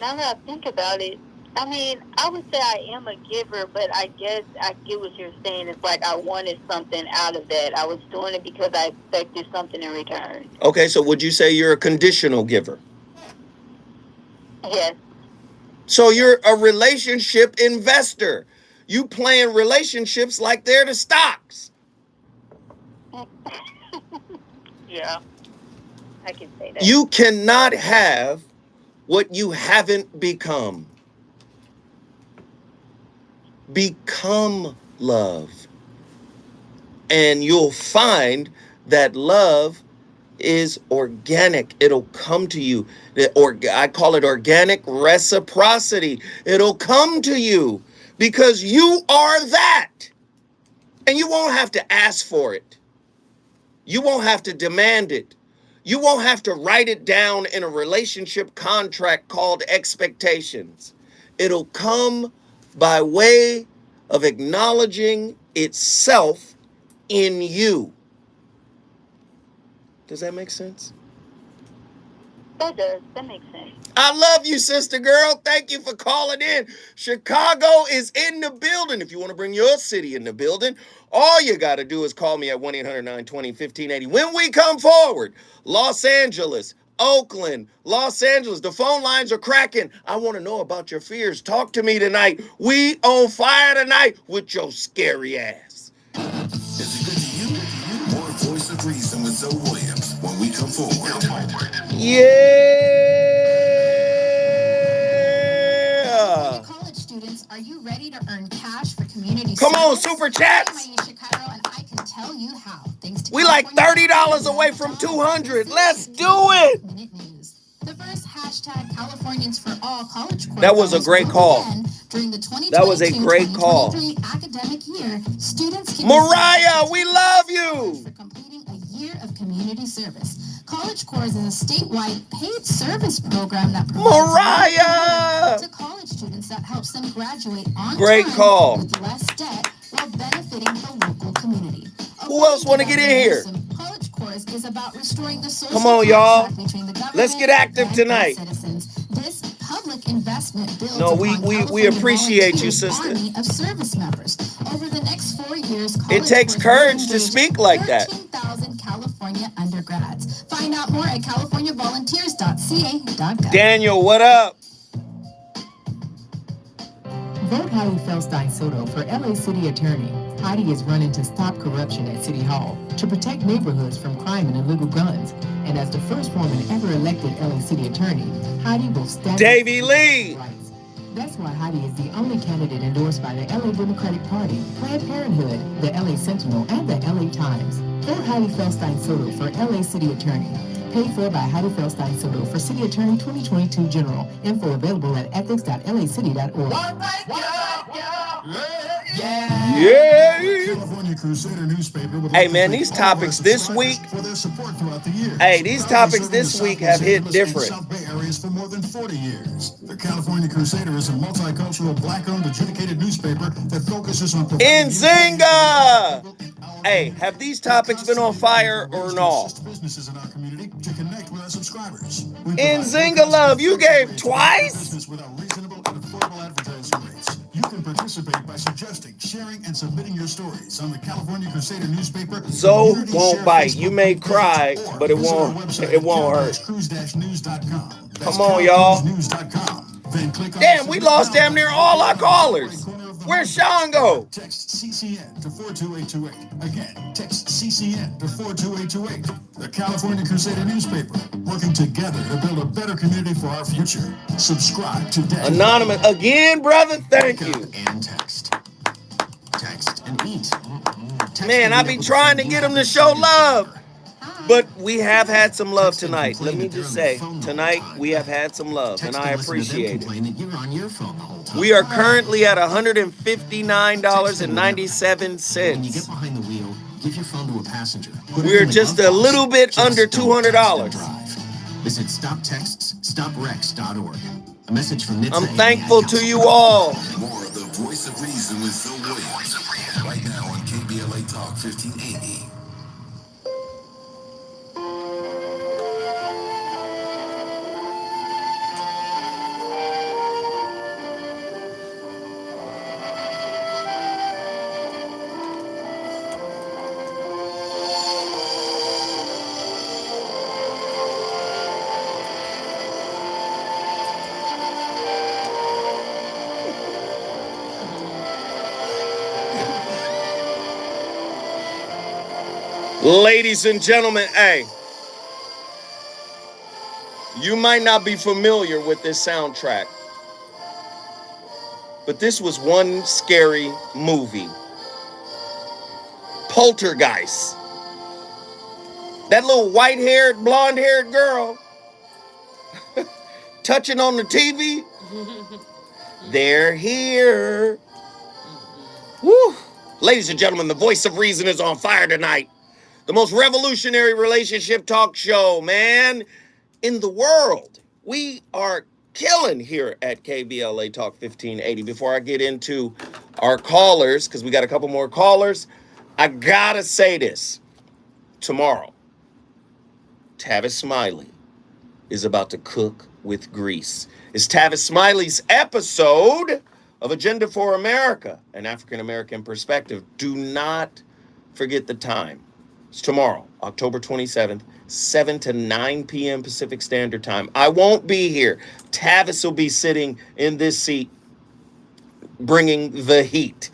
Now that I think about it, I mean, I would say I am a giver, but I guess I get what you're saying. It's like I wanted something out of that. I was doing it because I expected something in return. Okay, so would you say you're a conditional giver? Yes. So you're a relationship investor. You plan relationships like they're the stocks. Yeah, I can say that. You cannot have what you haven't become. Become love. And you'll find that love is organic. It'll come to you. I call it organic reciprocity. It'll come to you because you are that. And you won't have to ask for it. You won't have to demand it. You won't have to write it down in a relationship contract called expectations. It'll come by way of acknowledging itself in you. Does that make sense? That does. That makes sense. I love you, sister girl. Thank you for calling in. Chicago is in the building. If you want to bring your city in the building, all you got to do is call me at 1-800-920-1580. When we come forward, Los Angeles, Oakland, Los Angeles, the phone lines are cracking. I want to know about your fears. Talk to me tonight. We on fire tonight with your scary ass. Is it good to you? More Voice of Reason with Zoe Williams when we come forward. Yeah. College students, are you ready to earn cash for community Come on, service? super chats. I'm Aisha Cairo, and I can tell you how. Thanks to We like $30 away from 200. Let's do it. Minute News. The first hashtag Californians for All college courses. That was a great call. During the That was a great call. 2022-2023 academic year, students can Mariah, we love you. For completing a year of community service. College Corps is a statewide paid service program that provides Mariah to college students that helps them graduate on great time call. with less debt while benefiting the local community. Who else want to get in here? College Corps is about restoring the social Come on, y'all. contract between the government Let's get active and tonight. citizens. This public investment builds No, we upon we California appreciate you, volunteers' sister. army of service members. Over the next 4 years, It college takes course will courage to engage speak like that. 13,000 California undergrads. Find out more at californiavolunteers.ca.gov. Daniel, what up? Vote Heidi Feldstein Soto for LA City Attorney. Heidi is running to stop corruption at City Hall, to protect neighborhoods from crime and illegal guns. And as the first woman ever elected LA City Attorney, Heidi will stand Davy Lee. rights. That's why Heidi is the only candidate endorsed by the LA Democratic Party, Planned Parenthood, the LA Sentinel, and the LA Times. Vote Heidi Feldstein Soto for LA City Attorney. Paid for by Heidi Feldstein Soto for City Attorney 2022 General. Info available at ethics.lacity.org. Yeah. California Crusader newspaper would Hey like man, to these thank all of our topics this subscribers week. for their support throughout the years. Hey, these Proudly topics serving this the week South have Los hit Angeles and different. South Bay areas for more than 40 years. The California Crusader is a multicultural, black-owned, adjudicated newspaper that focuses on Nzinga! Hey, have these topics been on fire or no? businesses in our community to connect with our subscribers. We Nzinga love, you gave twice? business with our reasonable and affordable advertising rates. You can participate by suggesting, sharing, and submitting your stories on the California Crusader newspaper. Zoe Community won't Share bite. Facebook You may page, cry, or but it visit our won't website it won't hurt. cal-cruise-news.com. That's Come on, y'all. cal-cruise-news.com. Then click on Damn, the we submit lost now damn near button all our in the top right callers. corner of the Where's homepage. Sean go? Text CCN to 42828. Again, text CCN to 42828. The California Crusader newspaper, working together to build a better community for our future. Subscribe today. Anonymous again, brother. Thank you. And text. Text and eat. Man, I be trying to get them to show love. But we have had some love tonight. Let me just say, tonight we have had some love, and I appreciate it. We are currently at $159.97. Behind the wheel, give your phone to a passenger. We're just a little bit under $200. Visit stoptextsstopwrecks.org. A message from NHTSA. I'm thankful to you all. More of the Voice of Reason with Phil Williams right now on KBLA Talk 1580. Ladies and gentlemen, hey, you might not be familiar with this soundtrack, but this was one scary movie. Poltergeist. That little white-haired, blonde-haired girl touching on the TV. They're here. Woo. Ladies and gentlemen, the voice of reason is on fire tonight. The most revolutionary relationship talk show, man, in the world. We are killing here at KBLA Talk 1580. Before I get into our callers, because we got a couple more callers, I gotta say this. Tomorrow, Tavis Smiley is about to cook with grease. It's Tavis Smiley's episode of Agenda for America, an African-American perspective. Do not forget the time. It's tomorrow, October 27th, 7 to 9 p.m. Pacific Standard Time. I won't be here. Tavis will be sitting in this seat, bringing the heat.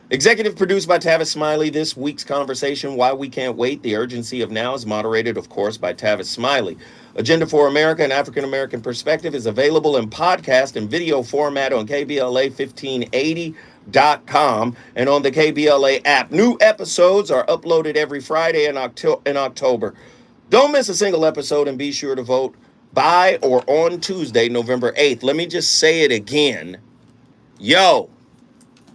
Executive produced by Tavis Smiley. This week's conversation, Why We Can't Wait, The Urgency of Now, is moderated, of course, by Tavis Smiley. Agenda for America, an African-American perspective, is available in podcast and video format on KBLA1580.com and on the KBLA app. New episodes are uploaded every Friday in October. Don't miss a single episode and be sure to vote by or on Tuesday, November 8th. Let me just say it again. Yo,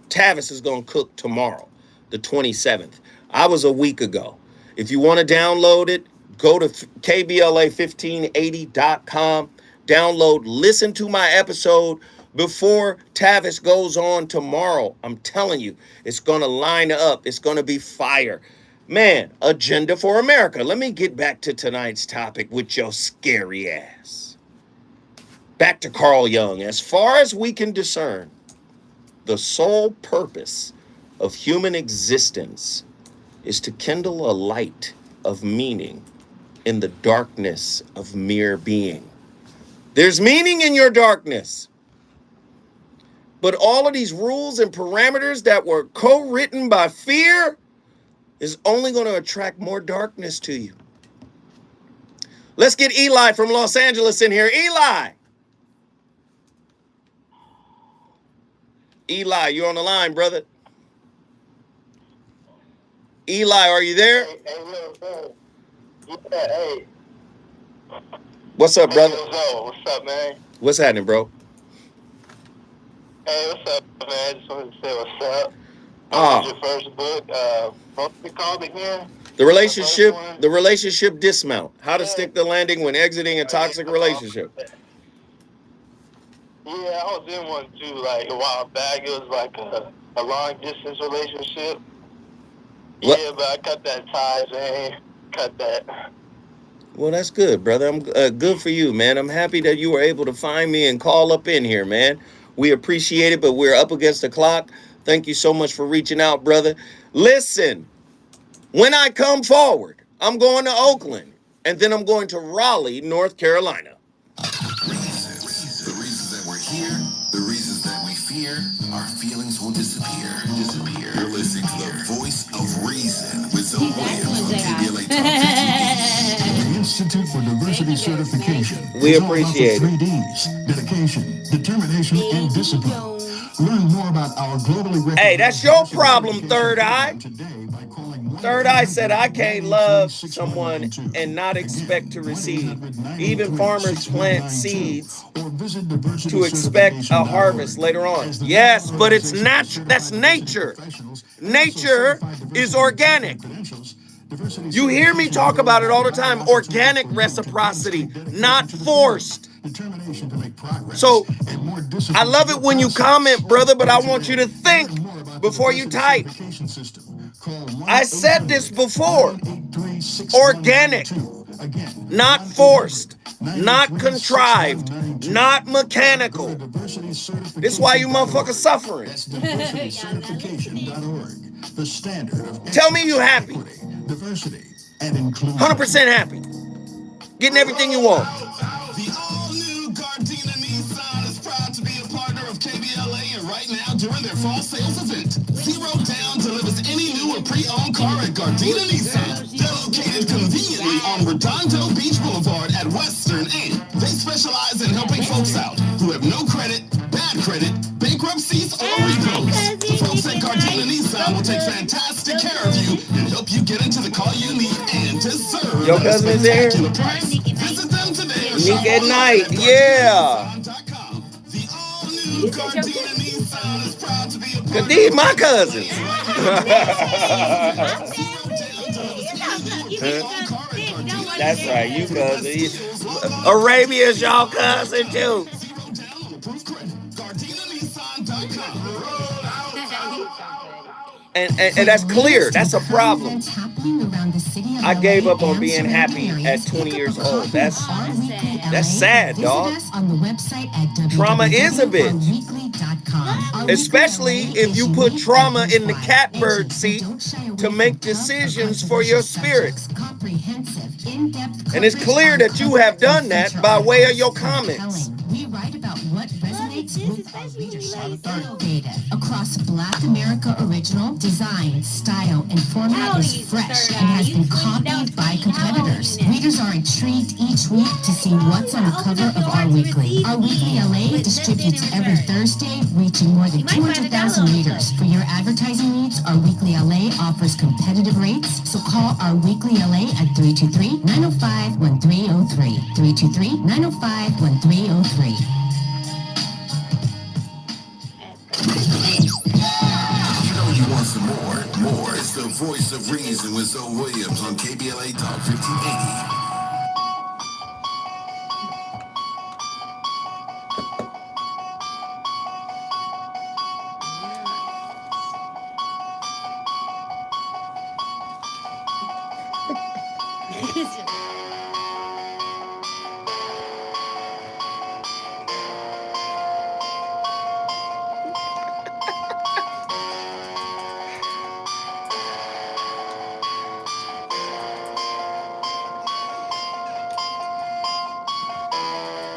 Tavis is going to cook tomorrow, the 27th. I was a week ago. If you want to download it, go to KBLA1580.com, download, listen to my episode before Tavis goes on tomorrow. I'm telling you, it's going to line up. It's going to be fire. Man, Agenda for America. Let me get back to tonight's topic with your scary ass. Back to Carl Jung. As far as we can discern, the sole purpose of human existence is to kindle a light of meaning in the darkness of mere being. There's meaning in your darkness. But all of these rules and parameters that were co-written by fear is only going to attract more darkness to you. Let's get Eli from Los Angeles in here. Eli, you're on the line, brother. Eli, are you there? Hey. What's up, brother? What's up, man? What's happening, bro? Hey, what's up, man? I just wanted to say what's up. What was your first book? What's it called again? The relationship dismount. How to stick the landing when exiting a toxic relationship. Yeah, I was in one too, like a while back. It was like a long distance relationship. What? Yeah, but I cut that ties, man. Cut that. Well, that's good, brother. I'm good for you, man. I'm happy that you were able to find me and call up in here, man. We appreciate it, but we're up against the clock. Thank you so much for reaching out, brother. Listen, when I come forward, I'm going to Oakland, and then I'm going to Raleigh, North Carolina. The reasons that we're here, the reasons that we fear, our feelings will disappear. You're listening to the voice of reason with Zoe Williams on KBLA Talk 1580. The Institute for Diversity Certification. We is all about the appreciate it. 3 Ds: dedication, determination, and discipline. Learn more about our globally. Hey, that's your problem, Third Eye. Third Eye said I can't love someone and not expect to receive. Even farmers plant seeds to expect a harvest later on. Yes, but it's natural. That's nature. Nature is organic. You hear me talk about it all the time. Organic reciprocity, not forced. So I love it when you comment, brother, but I want you to think before you type. I said this before. Organic, not forced, not contrived, not mechanical. This is why you motherfuckers suffering. Tell me you happy. 100% happy. Getting everything you want. Right now during their fall sales event. Zero Down delivers any new or pre-owned car at Gardena Nissan. They're located conveniently on Redondo Beach Boulevard at Western, and they specialize in helping folks out who have no credit, bad credit, bankruptcies, or repos. The folks at Gardena Nissan will take fantastic care of you and help you get into the car you need and deserve. Your cousin is there? Visit them today or Meek at night, yeah. Cause these my cousins. That's right, you cousin. Arabia's y'all cousin too. And that's clear. That's a problem. I gave up on being happy at 20 years old. That's sad, dog. Trauma is a bitch. Especially if you put trauma in the catbird seat to make decisions for your spirit. And it's clear that you have done that by way of your comments. We write about what resonates with our readership. Data across Black America original design, style, and format is fresh and has been copied by competitors. Readers are intrigued each week to see what's on the cover of our weekly. Our weekly LA distributes every Thursday, reaching more than 200,000 readers. For your advertising needs, our weekly LA offers competitive rates, so call our weekly LA at 323-905-1303. 323-905-1303. You know you want some more. More. It's the voice of reason with Zoe Williams on KBLA Talk 1580.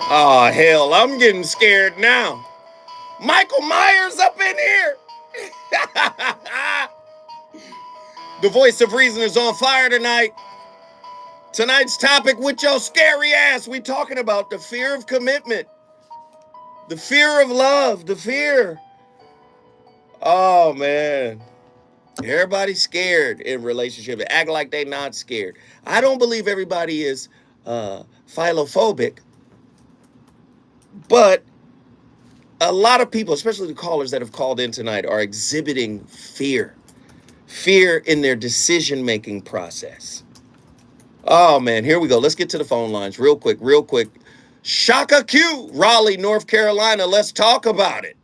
Oh, hell, I'm getting scared now. Michael Myers up in here. The voice of reason is on fire tonight. Tonight's topic with your scary ass. We talking about the fear of commitment. The fear of love. The fear. Oh, man. Everybody's scared in relationships. Act like they not scared. I don't believe everybody is philophobic. But a lot of people, especially the callers that have called in tonight, are exhibiting fear. Fear in their decision-making process. Oh, man, here we go. Let's get to the phone lines real quick. Shaka Q, Raleigh, North Carolina. Let's talk about it.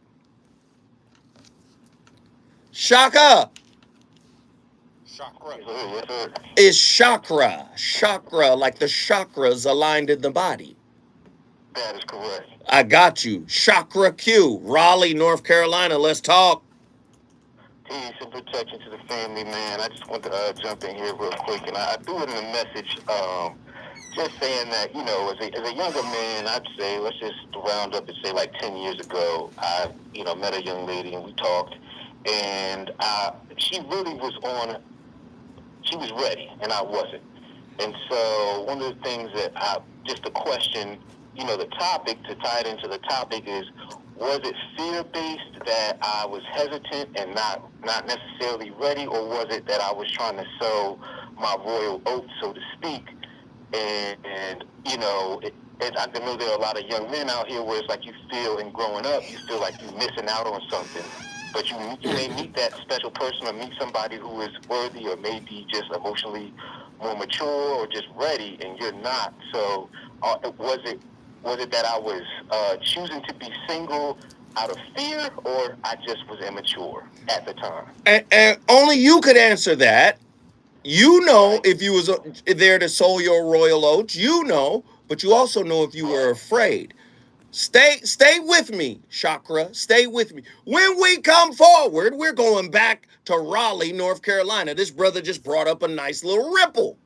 Shaka. Is chakra. Chakra, like the chakras aligned in the body. That is correct. I got you. Chakra Q, Raleigh, North Carolina. Let's talk. Peace and protection to the family, man. I just want to jump in here real quick, and I threw it in a message, just saying that, you know, as a younger man, I'd say, let's just round up and say like 10 years ago, I, you know, met a young lady and we talked, and she really was she was ready, and I wasn't. And so one of the things that just a question, you know, the topic, to tie it into the topic is, was it fear-based that I was hesitant and not necessarily ready, or was it that I was trying to sow my royal oath, so to speak? And you know, I know there are a lot of young men out here where it's like you feel, in growing up, you feel like you're missing out on something. But you may meet that special person or meet somebody who is worthy or maybe just emotionally more mature or just ready, and you're not. So was it that I was choosing to be single out of fear, or I just was immature at the time? And only you could answer that. You know, if you was there to sow your royal oats, you know, but you also know if you were afraid. Stay with me, Chakra. Stay with me. When we come forward, we're going back to Raleigh, North Carolina. This brother just brought up a nice little ripple.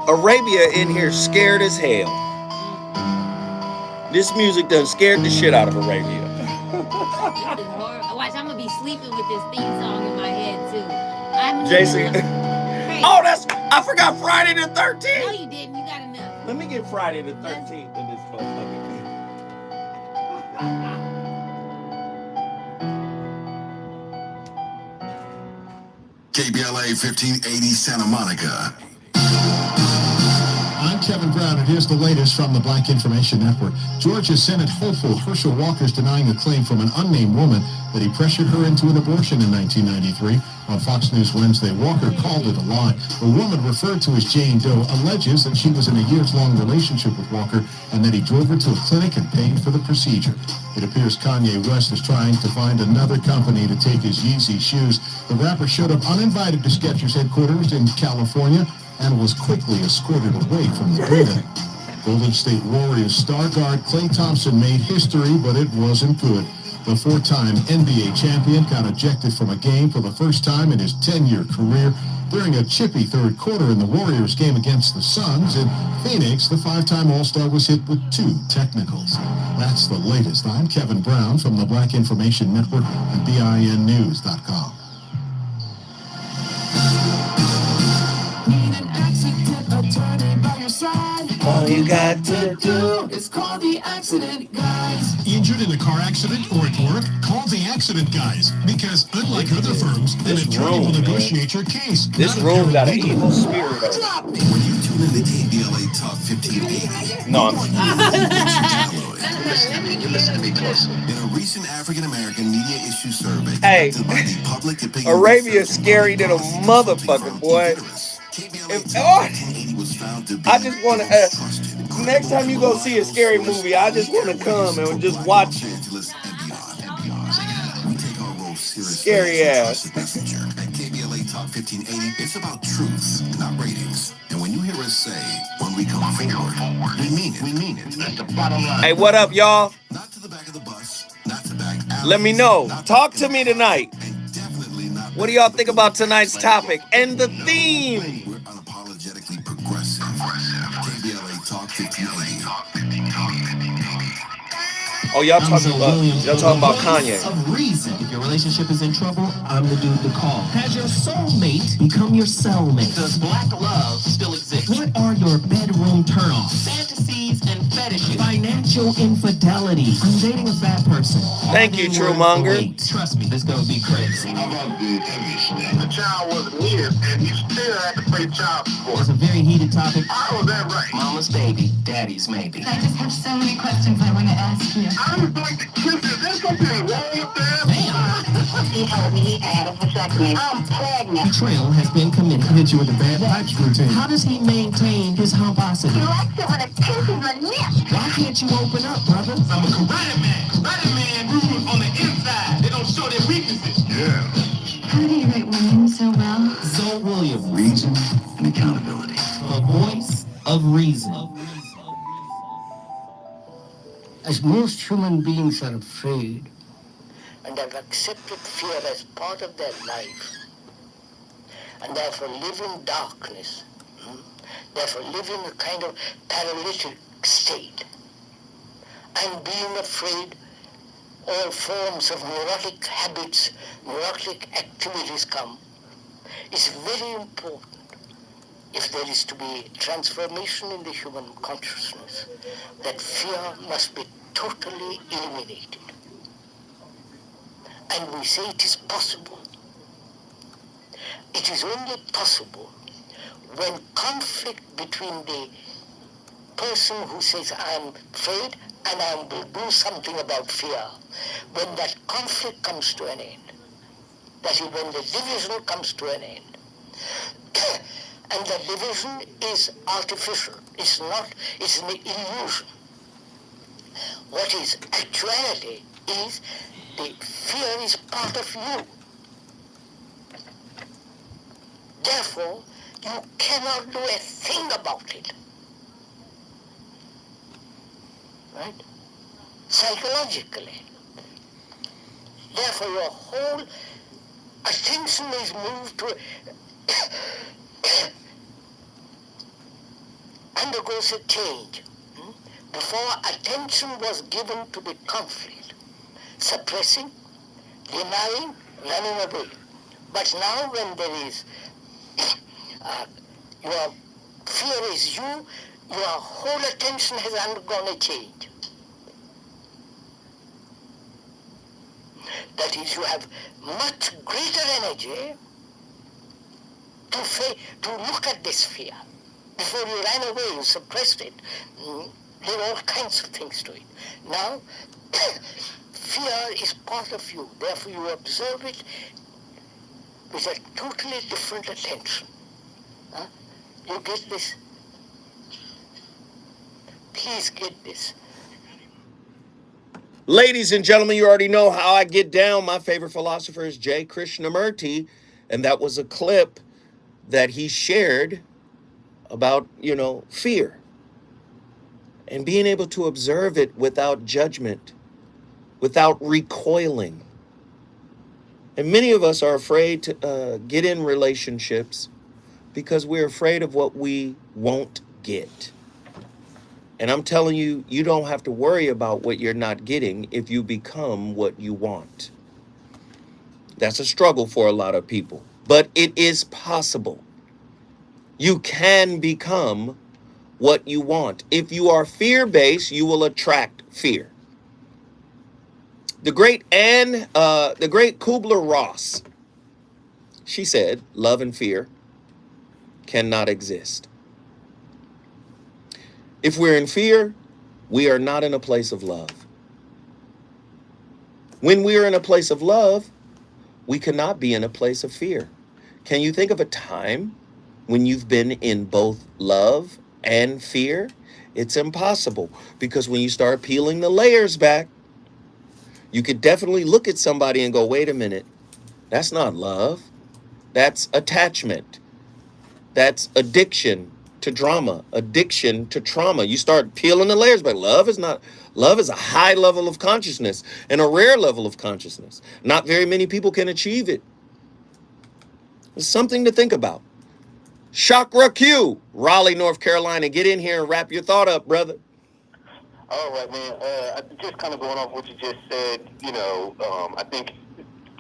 Arabia in here scared as hell. This music done scared the shit out of Arabia. This is horrible. Watch, I'm gonna be sleeping with this theme song in my head too. Jason. Oh, I forgot Friday the 13th. No, you didn't. You got enough. Let me get Friday the 13th in this motherfucker. KBLA 1580 Santa Monica. I'm Kevin Brown, and here's the latest from the Black Information Network. Georgia Senate hopeful Herschel Walker's denying a claim from an unnamed woman that he pressured her into an abortion in 1993. On Fox News Wednesday, Walker called it a lie. The woman, referred to as Jane Doe, alleges that she was in a years-long relationship with Walker and that he drove her to a clinic and paid for the procedure. It appears Kanye West is trying to find another company to take his Yeezy shoes. The rapper showed up uninvited to Skechers headquarters in California and was quickly escorted away from the building. Golden State Warriors star guard Klay Thompson made history, but it wasn't good. The four-time NBA champion got ejected from a game for the first time in his 10-year career. During a chippy third quarter in the Warriors game against the Suns in Phoenix, the five-time All-Star was hit with 2 technicals. That's the latest. I'm Kevin Brown from the Black Information Network and BINnews.com. All you got to do is call the accident guys. Injured in a car accident or at work? Call the accident guys. Because unlike other firms, an attorney will negotiate your case. This room got an evil spirit on it. When you tune in to KBLA Talk 1580, no, you're listening to me closely. In a recent African-American media issue survey hey, conducted by the Public Opinion Arabia's scary than a motherfucker, boy. I just want to, next time you go see a scary movie, I just want to come and just watch it. Scary ass. At KBLA Talk 1580, it's about truth, not ratings. And when you hear us say forward. We mean it. We mean it. That's the bottom line. Hey, what up, y'all? Not to the back of the bus, not to back Let me know. Talk to me tonight. What do y'all think about tonight's topic and the theme? We're unapologetically progressive. KBLA Talk 1580. Oh, y'all talking about Kanye. Of reason. If your relationship is in trouble, I'm the dude to call. Has your soulmate become your cellmate? Does black love still exist? What are your bedroom turnoffs? Fantasies and fetishes. Financial infidelity. I'm dating a fat person. Thank you, Truemonger. Trust me, this gonna be crazy. How about the The child wasn't his, and you still had to pay child support. It's a very heated topic. How was that right? Mama's baby, daddy's maybe. I just have so many questions I want to ask you. I was going to kiss you. There's something wrong with that? He told me he had a vasectomy. I'm pregnant. Betrayal has been committed. Hit you with the bad pipes routine. How does he maintain his humposity? He likes it when it kisses my lips. Why can't you open up, brother? I'm a karate man. Karate man rules on the inside. They don't show their weaknesses. Yeah. How do you write women so well? Zoe Williams, Reason and accountability. the voice of reason. As most human beings are afraid and have accepted fear as part of their life, and therefore live in darkness, therefore live in a kind of paralytic state, and being afraid all forms of neurotic habits, neurotic activities come, it's very important if there is to be transformation in the human consciousness, that fear must be totally eliminated. And we say it is possible. It is only possible when conflict between the person who says, I am afraid and I will do something about fear, when that conflict comes to an end, that is when the division comes to an end. And the division is artificial. It's not, it's an illusion. What is actuality is the fear is part of you. Therefore, you cannot do a thing about it. Right? Psychologically. Therefore, your whole attention is moved to undergoes a change. Before, attention was given to the conflict, suppressing, denying, running away. But now when there is, your fear is you, your whole attention has undergone a change. That is, you have much greater energy to look at this fear. Before you ran away, you suppressed it. There are all kinds of things to it. Now, fear is part of you. Therefore, you observe it with a totally different attention. You get this? Please get this. Ladies and gentlemen, you already know how I get down. My favorite philosopher is J. Krishnamurti, and that was a clip that he shared about, fear and being able to observe it without judgment, without recoiling. And many of us are afraid to get in relationships because we're afraid of what we won't get. And I'm telling you, you don't have to worry about what you're not getting if you become what you want. That's a struggle for a lot of people, but it is possible. You can become what you want. If you are fear-based, you will attract fear. The great Kubler-Ross, she said, love and fear cannot exist. If we're in fear, we are not in a place of love. When we are in a place of love, we cannot be in a place of fear. Can you think of a time when you've been in both love and fear? It's impossible, because when you start peeling the layers back, you could definitely look at somebody and go, wait a minute, that's not love. That's attachment. That's addiction to drama, addiction to trauma. You start peeling the layers back. Love is a high level of consciousness and a rare level of consciousness. Not very many people can achieve it. It's something to think about. Chakra Q, Raleigh, North Carolina. Get in here and wrap your thought up, brother. All right, man. Just kind of going off what you just said, I think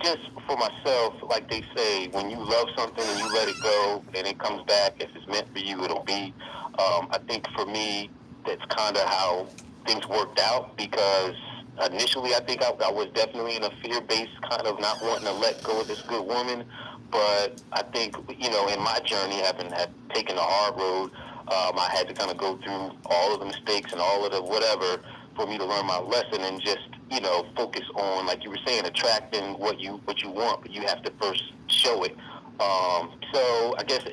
just for myself, like they say, when you love something and you let it go and it comes back, if it's meant for you, it'll be. I think for me, that's kind of how things worked out, because initially I think I was definitely in a fear-based kind of not wanting to let go of this good woman. But I think, in my journey, having had taken the hard road, I had to kind of go through all of the mistakes and all of the whatever for me to learn my lesson and just, focus on, like you were saying, attracting what you want, but you have to first show it. So I guess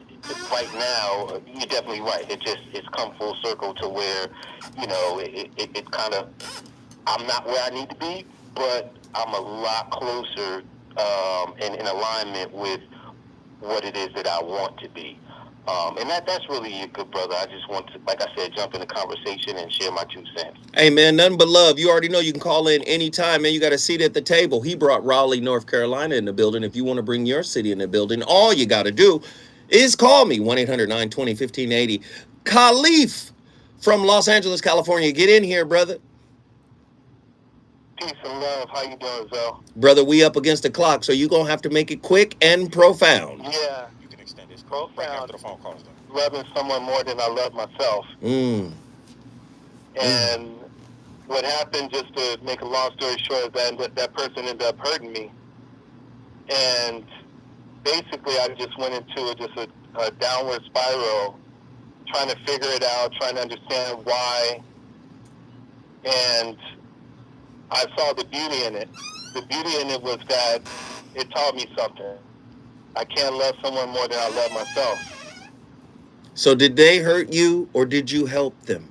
right now, you're definitely right. It's come full circle to where, it kind of, I'm not where I need to be, but I'm a lot closer in alignment with what it is that I want to be. And that's really a good brother. I just want to, like I said, jump in the conversation and share my 2 cents. Hey, man, nothing but love. You already know you can call in anytime, man. You got a seat at the table. He brought Raleigh, North Carolina in the building. If you want to bring your city in the building, all you got to do is call me, 1-800-920-1580. Khalif from Los Angeles, California. Get in here, brother. Peace and love. How you doing, Zell? Brother, we up against the clock, so you're going to have to make it quick and profound. Yeah. You can extend this profound. Loving someone more than I love myself. And what happened, just to make a long story short, is that person ended up hurting me. And basically, I just went into a downward spiral, trying to figure it out, trying to understand why. And I saw the beauty in it. The beauty in it was that it taught me something. I can't love someone more than I love myself. So did they hurt you, or did you help them?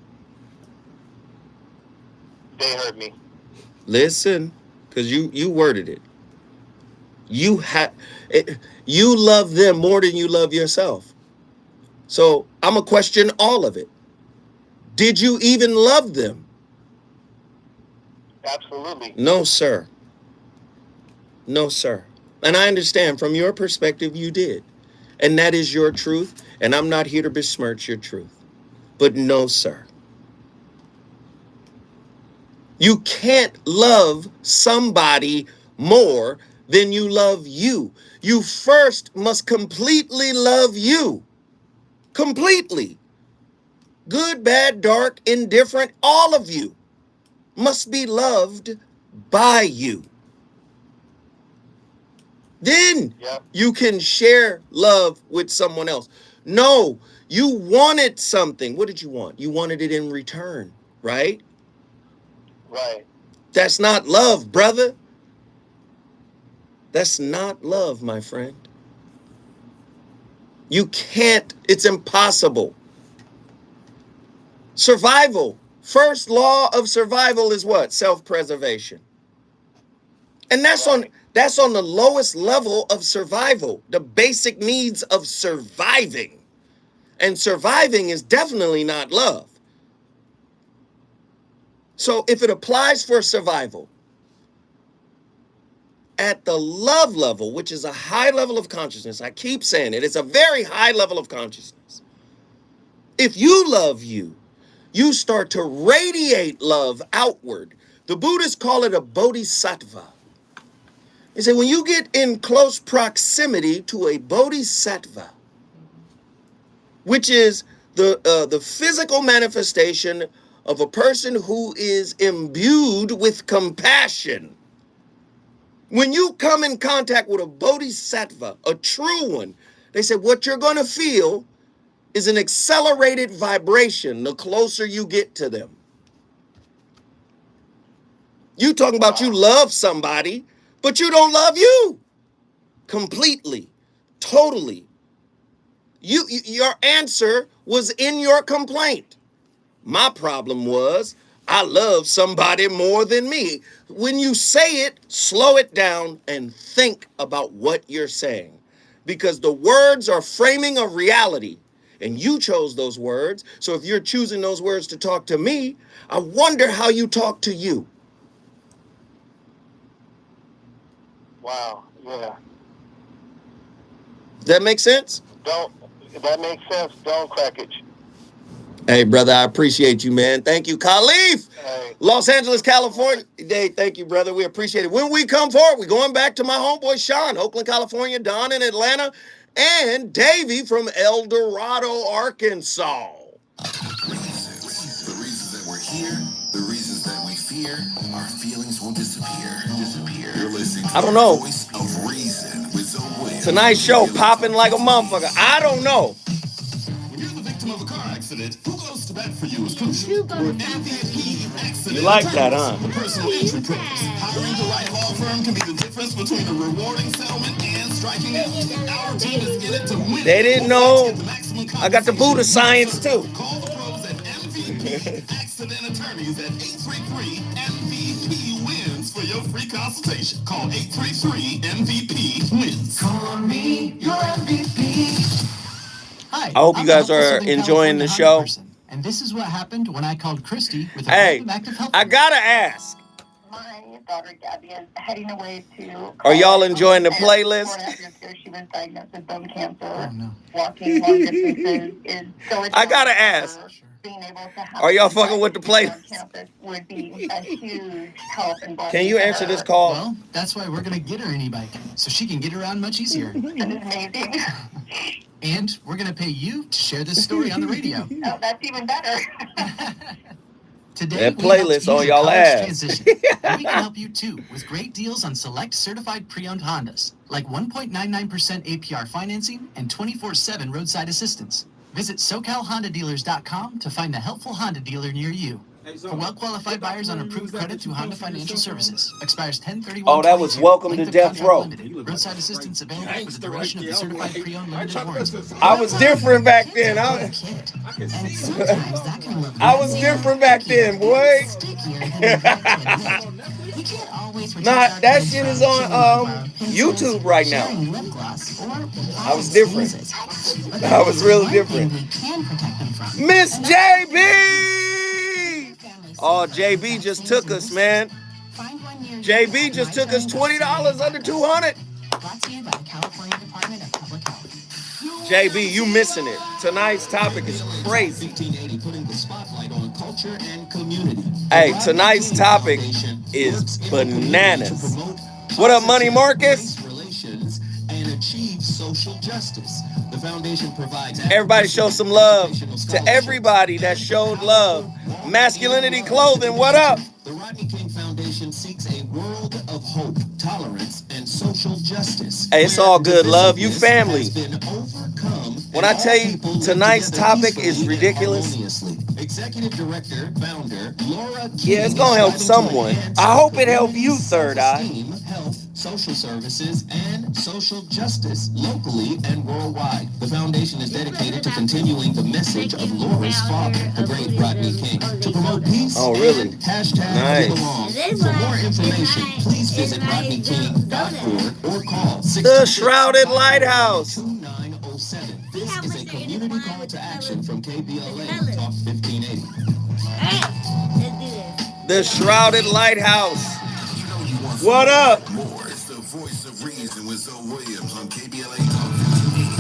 They hurt me. Listen, because you worded it. You love them more than you love yourself. So I'm going to question all of it. Did you even love them? Absolutely. No, sir. No, sir. And I understand from your perspective you did. And that is your truth. And I'm not here to besmirch your truth. But no, sir. You can't love somebody more than you love you. You first must completely love you. Completely. Good, bad, dark, indifferent, all of you must be loved by you. Then you can share love with someone else. No, you wanted something. What did you want? You wanted it in return, right? Right. That's not love, brother. That's not love, my friend. You can't. It's impossible. Survival. First law of survival is what? Self-preservation. And that's on the lowest level of survival, the basic needs of surviving. And surviving is definitely not love. So if it applies for survival, at the love level, which is a high level of consciousness, I keep saying it, it's a very high level of consciousness. If you love you, you start to radiate love outward. The Buddhists call it a bodhisattva. They say when you get in close proximity to a bodhisattva, which is the physical manifestation of a person who is imbued with compassion. When you come in contact with a bodhisattva, a true one, they say what you're going to feel is an accelerated vibration the closer you get to them. You talking about you love somebody, but you don't love you completely, totally. Your answer was in your complaint. My problem was I love somebody more than me. When you say it, slow it down and think about what you're saying, because the words are framing a reality. and you chose those words. So if you're choosing those words to talk to me, I wonder how you talk to you. Wow. Yeah. Does that make sense? That makes sense. Don't crack it. Hey, brother, I appreciate you, man. Thank you, Khalif. Hey. Los Angeles, California. Hey, thank you, brother. We appreciate it. When we come forward, we're going back to my homeboy, Sean, Oakland, California, Don in Atlanta, and Davey from El Dorado, Arkansas. The reasons that we're here, the reasons that we fear, our feelings won't disappear. You're listening to I don't know. The Voice of Reason with Zoe Williams. Tonight's show popping like a motherfucker. I don't know. When you're the victim of a car accident, who goes to bat for you is crucial. MVP accident. You like that, huh? The personal injury pros. Hiring the right law firm can be the difference between a rewarding settlement and striking out. Our team is in it to win. They didn't know. I got the Buddha science too. Call the pros at MVP Accident Attorneys at 833-MVP-WINS for your free consultation. Call 833-MVP-WINS. Call me your MVP. Hi, I hope you I'm guys a are Southern enjoying the California show. person, and this is what happened when I called Christy with a Hey, random act of help. I gotta ask. My daughter Gabby is heading away to. Are y'all enjoying the playlist? 4.5 years ago, she was diagnosed with bone cancer. Walking long distances is so. I gotta ask. Being able to have Are y'all fucking with the playlist? campus would be a huge help and blessing. Can you answer this call? Well, that's why we're gonna get her an e-bike, so she can get around much easier. That is amazing. And we're gonna pay you to share this story on the radio. Oh, that's even better. Today, That we helped playlist you on to y'all college ass. transition, and we can help you too with great deals on select certified pre-owned Hondas, like 1.99% APR financing and 24/7 roadside assistance. Visit SoCalHondaDealers.com to find a helpful Honda dealer near you. For well-qualified buyers on approved credit through Honda Financial Services. Expires 10/31. Oh, that was Welcome to Death Row. Roadside assistance available for the duration of the certified pre-owned limited warranty. I was different back then. I was different back then, boy. Nah, that shit is on YouTube right now. I was different. I was real different. Miss JB! Oh, JB just took us, man. JB just took us $20 under 200. JB, you missing it. Tonight's topic is crazy. Hey, tonight's topic is bananas. What up, Money Marcus? And achieve social justice. The foundation provides Everybody show some love to everybody that showed love. Masculinity Clothing, what up? The Rodney King Foundation seeks a world of hope, tolerance, and social justice. Hey, it's all good, love. You family. When I tell you tonight's topic is ridiculous. Executive Director, Founder, Laura King. Yeah, it's gonna help someone. I hope it helped you, Third Eye. Health, social services, and social justice locally and worldwide. The foundation is dedicated to continuing the message of Laura's father, the great Rodney King, to promote peace. Oh, really? And hashtag Nice. belong. For more information, please visit rodneyking.org or call The Shrouded Lighthouse. 2907. This is a community call to action from KBLA Talk 1580. The Shrouded Lighthouse. What up? More. It's the Voice of Reason with Zoe Williams on KBLA Talk 1580.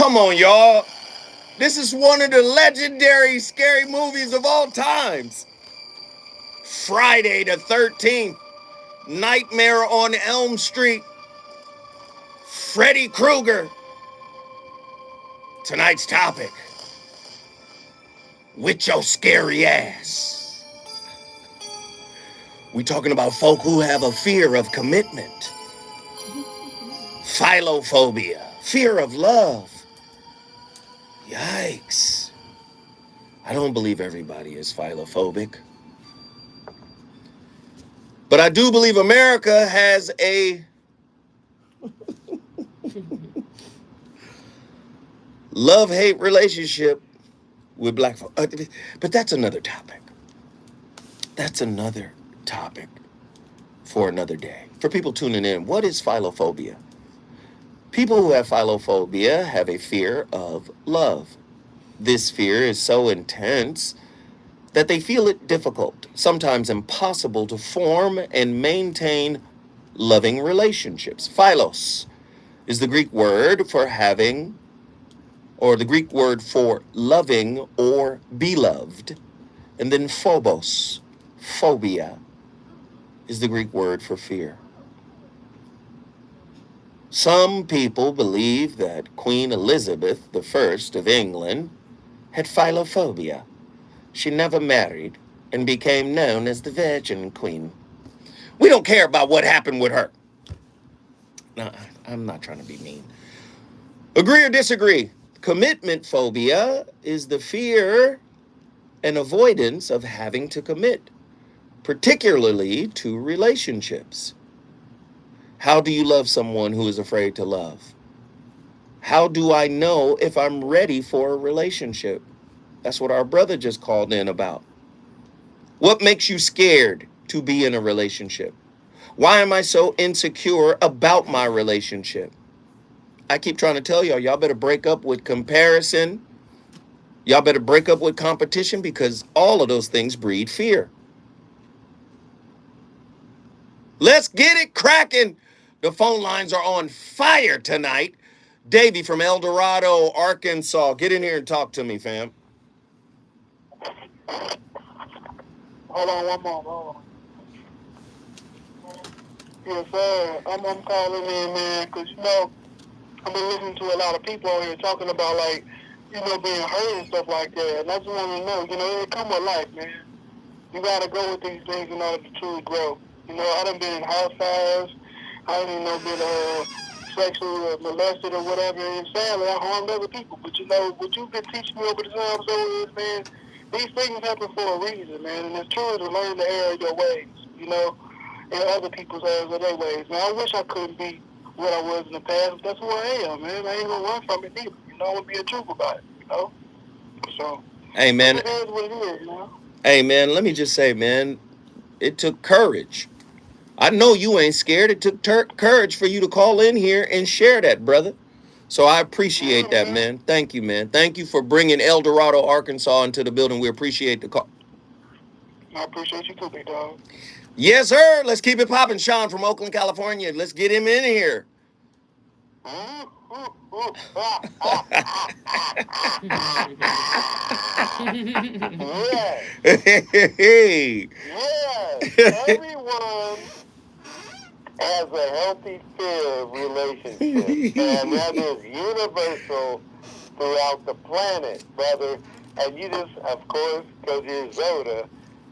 Come on, y'all. This is one of the legendary scary movies of all times. Friday the 13th, Nightmare on Elm Street, Freddy Krueger. Tonight's topic, with your scary ass. We talking about folk who have a fear of commitment. Philophobia, fear of love. Yikes. I don't believe everybody is philophobic. But I do believe America has a love-hate relationship with black folk. But that's another topic. That's another topic for another day. For people tuning in, what is philophobia? People who have philophobia have a fear of love. This fear is so intense that they feel it difficult, sometimes impossible, to form and maintain loving relationships. Philos is the Greek word for having, or the Greek word for loving or beloved. And then phobos, phobia, is the Greek word for fear. Some people believe that Queen Elizabeth I of England had philophobia. She never married and became known as the Virgin Queen. We don't care about what happened with her. No, I'm not trying to be mean. Agree or disagree? Commitment phobia is the fear and avoidance of having to commit, particularly to relationships. How do you love someone who is afraid to love? How do I know if I'm ready for a relationship? That's what our brother just called in about. What makes you scared to be in a relationship? Why am I so insecure about my relationship? I keep trying to tell y'all better break up with comparison. Y'all better break up with competition, because all of those things breed fear. Let's get it cracking. The phone lines are on fire tonight. Davey from El Dorado, Arkansas. Get in here and talk to me, fam. Hold on one moment. Hold on. Yes, sir. I'm calling in, man, because, I've been listening to a lot of people on here talking about, like, being hurt and stuff like that. And I just want to know, it come with life, man. You got to go with these things in order to truly grow. I done been in house fires. I done, been sexually molested or whatever. And sadly, I harmed other people. But, what you've been teaching me over the time is, man, these things happen for a reason, man. And it's truly to learn the error of your ways, and other people's errors of their ways. Now, I wish I couldn't be what I was in the past, but that's who I am, man. I ain't going to run from it either. I want to be a truth about it, So, hey, man. It is what it is, Hey, man, let me just say, man, it took courage. I know you ain't scared. It took courage for you to call in here and share that, brother. So I appreciate that, man. Thank you, man. Thank you for bringing El Dorado, Arkansas into the building. We appreciate the call. I appreciate you too, big dog. Yes, sir. Let's keep it popping. Sean from Oakland, California. Let's get him in here. Yes. Yes. Everyone has a healthy fear of relationships, and that is universal throughout the planet, brother. And you just, of course, because you're Zoda,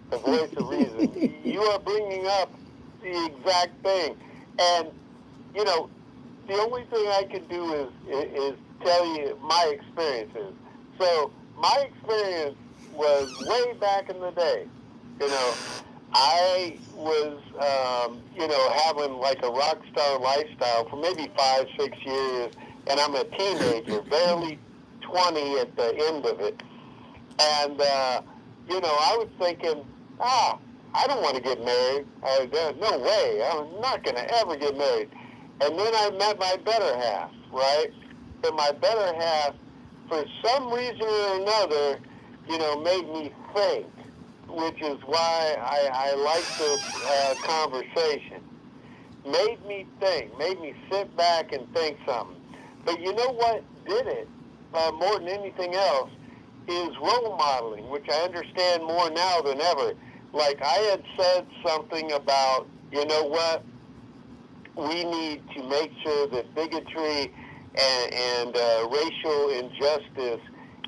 the voice of reason, you are bringing up the exact thing. And, the only thing I can do is tell you my experiences. So my experience was way back in the day. I was, having like a rock star lifestyle for maybe 5-6 years, and I'm a teenager, barely 20 at the end of it. And, I was thinking, I don't want to get married. There's no way. I'm not going to ever get married. And then I met my better half, right? And my better half, for some reason or another, made me think, which is why I like this conversation. Made me think, made me sit back and think something. But you know what did it? more than anything else, is role modeling, which I understand more now than ever. Like I had said something about, you know what, we need to make sure that bigotry and racial injustice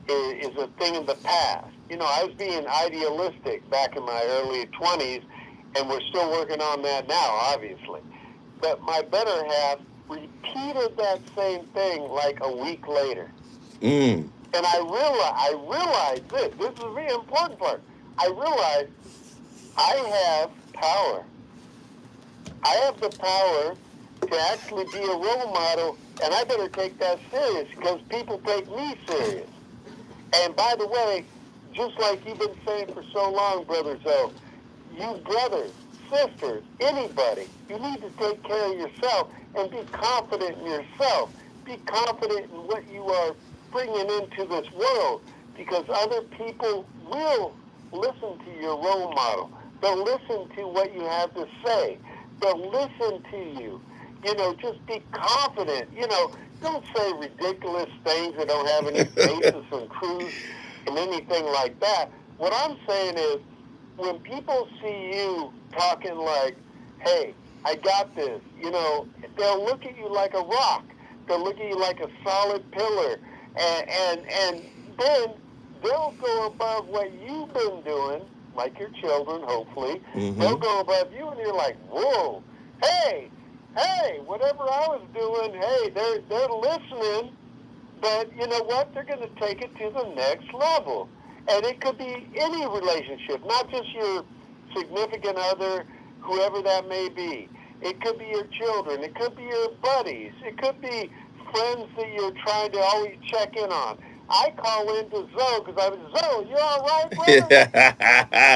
is a thing in the past. You know, I was being idealistic back in my early 20s, and we're still working on that now, obviously. But my better half repeated that same thing like a week later. Mm. And I realized this. This is the very important part. I realized I have power. I have the power to actually be a role model, and I better take that serious because people take me serious. And by the way, just like you've been saying for so long, Brother Zoe, you brothers, sisters, anybody, you need to take care of yourself and be confident in yourself. Be confident in what you are bringing into this world, because other people will listen to your role model. They'll listen to what you have to say. They'll listen to you. You know, just be confident. You know, don't say ridiculous things that don't have any basis and truth and anything like that. What I'm saying is, when people see you talking like, hey, I got this, you know, they'll look at you like a rock. They'll look at you like a solid pillar. And then they'll go above what you've been doing, like your children, hopefully. Mm-hmm. They'll go above you, and you're like, whoa, hey, whatever I was doing, hey, they're listening. But you know what? They're going to take it to the next level. And it could be any relationship, not just your significant other, whoever that may be. It could be your children. It could be your buddies. It could be friends that you're trying to always check in on. I call in to Zoe because I was, Zoe, you all right, brother?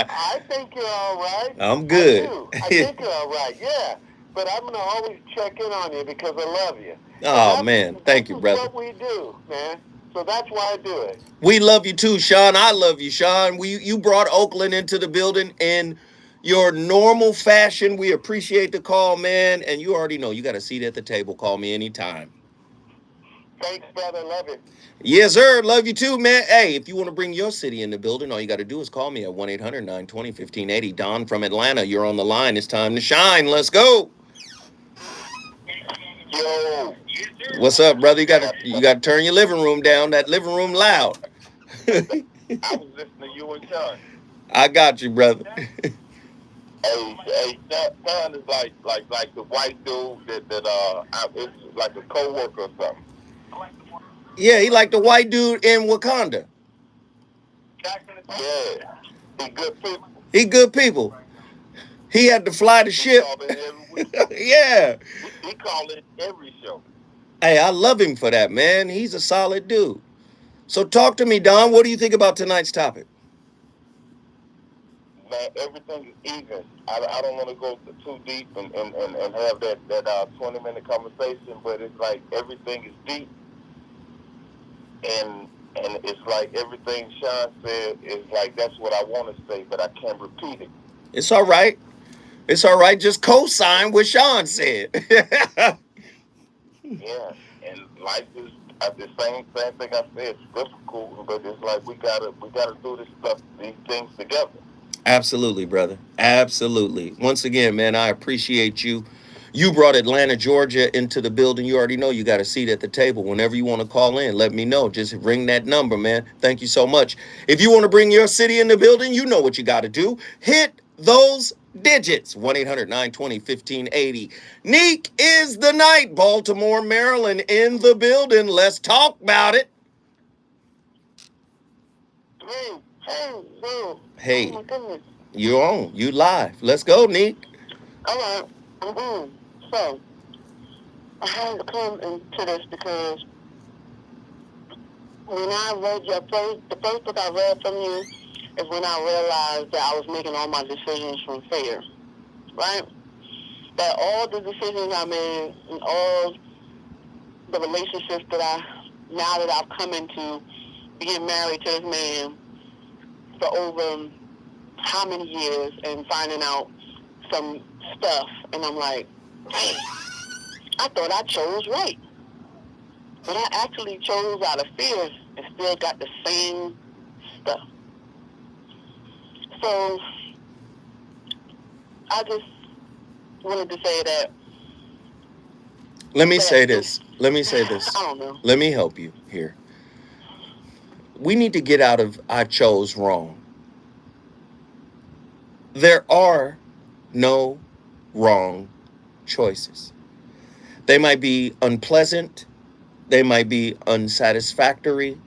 I think you're all right. I'm good. I do. I think you're all right, yeah. But I'm going to always check in on you because I love you. Oh, man. Thank you, brother. That's what we do, man. So that's why I do it. We love you too, Sean. I love you, Sean. You brought Oakland into the building in your normal fashion. We appreciate the call, man. And you already know you got a seat at the table. Call me anytime. Thanks, brother. Love you. Yes, sir. Love you too, man. Hey, if you want to bring your city in the building, all you got to do is call me at 1-800-920-1580. Don from Atlanta, you're on the line. It's time to shine. Let's go. Yo. What's up, brother? You got to turn your living room down. That living room loud. I was listening to you and Sean. I got you, brother. Hey, Sean is like the white dude that it's like a coworker or something. Yeah, he like the white dude in Wakanda. Yeah, he good people. He good people. He had to fly the ship. Yeah. He called it every show. Hey, I love him for that, man. He's a solid dude. So talk to me, Don. What do you think about tonight's topic? Man, everything is even. I don't want to go too deep and have that 20-minute conversation, but it's like everything is deep. And it's like everything Sean said is like, that's what I want to say, but I can't repeat it. It's all right. It's all right. Just co-sign what Sean said. Yeah, and life is the same thing I said. It's difficult, but it's like we gotta do these things together. Absolutely, brother. Absolutely. Once again, man, I appreciate you. You brought Atlanta, Georgia into the building. You already know you got a seat at the table. Whenever you want to call in, let me know. Just ring that number, man. Thank you so much. If you want to bring your city in the building, you know what you got to do. Hit those digits. 1-800-920-1580. Neek is the night. Baltimore, Maryland in the building. Let's talk about it. Hey, oh my goodness. You're on. You live. Let's go, Neek. All right. So, I had to come into this because when I read the first book I read from you is when I realized that I was making all my decisions from fear, right? That all the decisions I made and all the relationships now that I've come into being married to this man for over how many years and finding out some stuff, and I'm like, hey, I thought I chose right. But I actually chose out of fear and still got the same stuff. So I just wanted to say that. Let me say this. Let me say this. I don't know. Let me help you here. We need to get out of I chose wrong. There are no wrong choices. They might be unpleasant. They might be unsatisfactory.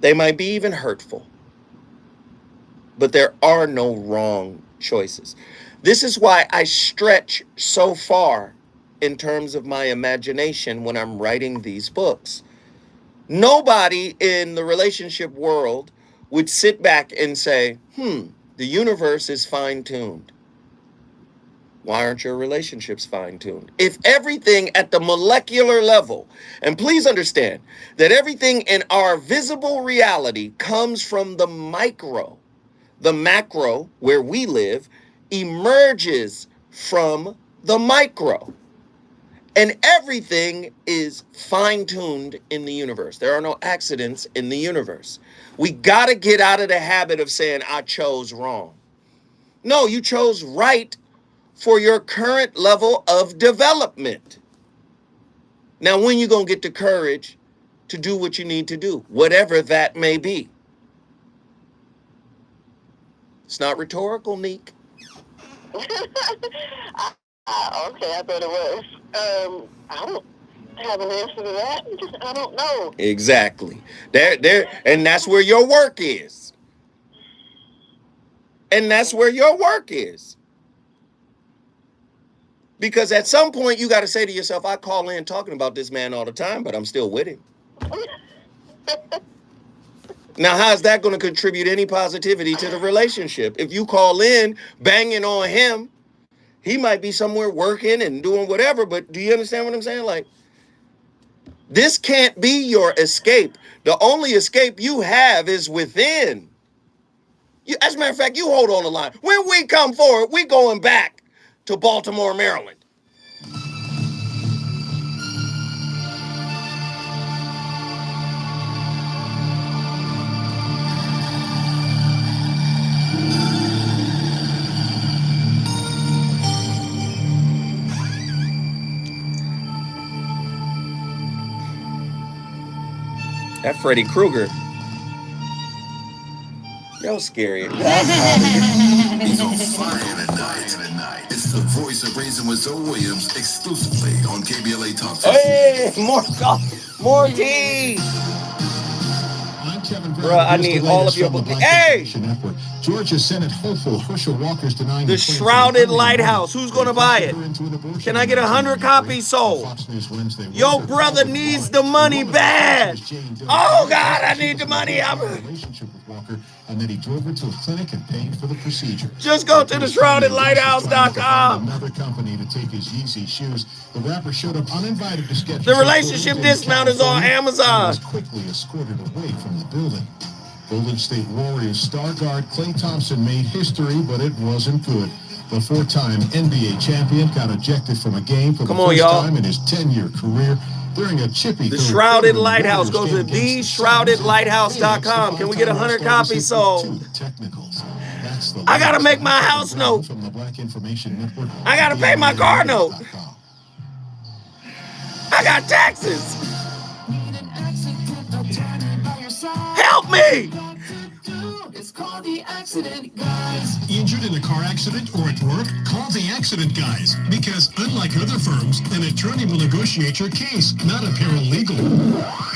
They might be even hurtful. But there are no wrong choices. This is why I stretch so far in terms of my imagination when I'm writing these books. Nobody in the relationship world would sit back and say, the universe is fine-tuned. Why aren't your relationships fine-tuned? If everything at the molecular level, and please understand that everything in our visible reality comes from the micro, the macro, where we live, emerges from the micro. And everything is fine-tuned in the universe. There are no accidents in the universe. We got to get out of the habit of saying, I chose wrong. No, you chose right for your current level of development. Now, when you going to get the courage to do what you need to do, whatever that may be? It's not rhetorical, Neek. Okay, I thought it was. I don't have an answer to that. I don't know. Exactly. And that's where your work is. And that's where your work is. Because at some point you got to say to yourself, I call in talking about this man all the time, but I'm still with him. Now, how's that going to contribute any positivity to the relationship? If you call in banging on him, he might be somewhere working and doing whatever, but do you understand what I'm saying? Like, this can't be your escape. The only escape you have is within. As a matter of fact, you hold on the line. When we come forward, we going back to Baltimore, Maryland. That Freddy Krueger. That was scary. He's on fire tonight. It's the voice of Raisin with Zoe Williams exclusively on KBLA Talk 15. Hey, more tea. Bro, I need all of your books. Hey! Georgia Senate hopeful Herschel Walker's denying the Shrouded Lighthouse. Who's going to buy it? Can I get 100 copies sold? Your brother needs the money bad. Oh, God, I need the money. And then he drove her to a clinic and paid for the procedure. Just go to theshroudedlighthouse.com. Another company to take his Yeezy shoes. The rapper showed up uninvited to sketch. The relationship dismount is on Amazon. Was quickly escorted away from the building. Golden State Warriors star guard Klay Thompson made history, but it wasn't good. The four-time NBA champion got ejected from a game for the first time in his 10-year career. During a chippy The Shrouded Lighthouse. Go to theshroudedlighthouse.com. Can we get 100 copies sold? I got to make my house note. I got to pay my car note. I got taxes. Help me. It's called the Accident Guys. Injured in a car accident or at work? Call the Accident Guys. Because unlike other firms, an attorney will negotiate your case, not a paralegal.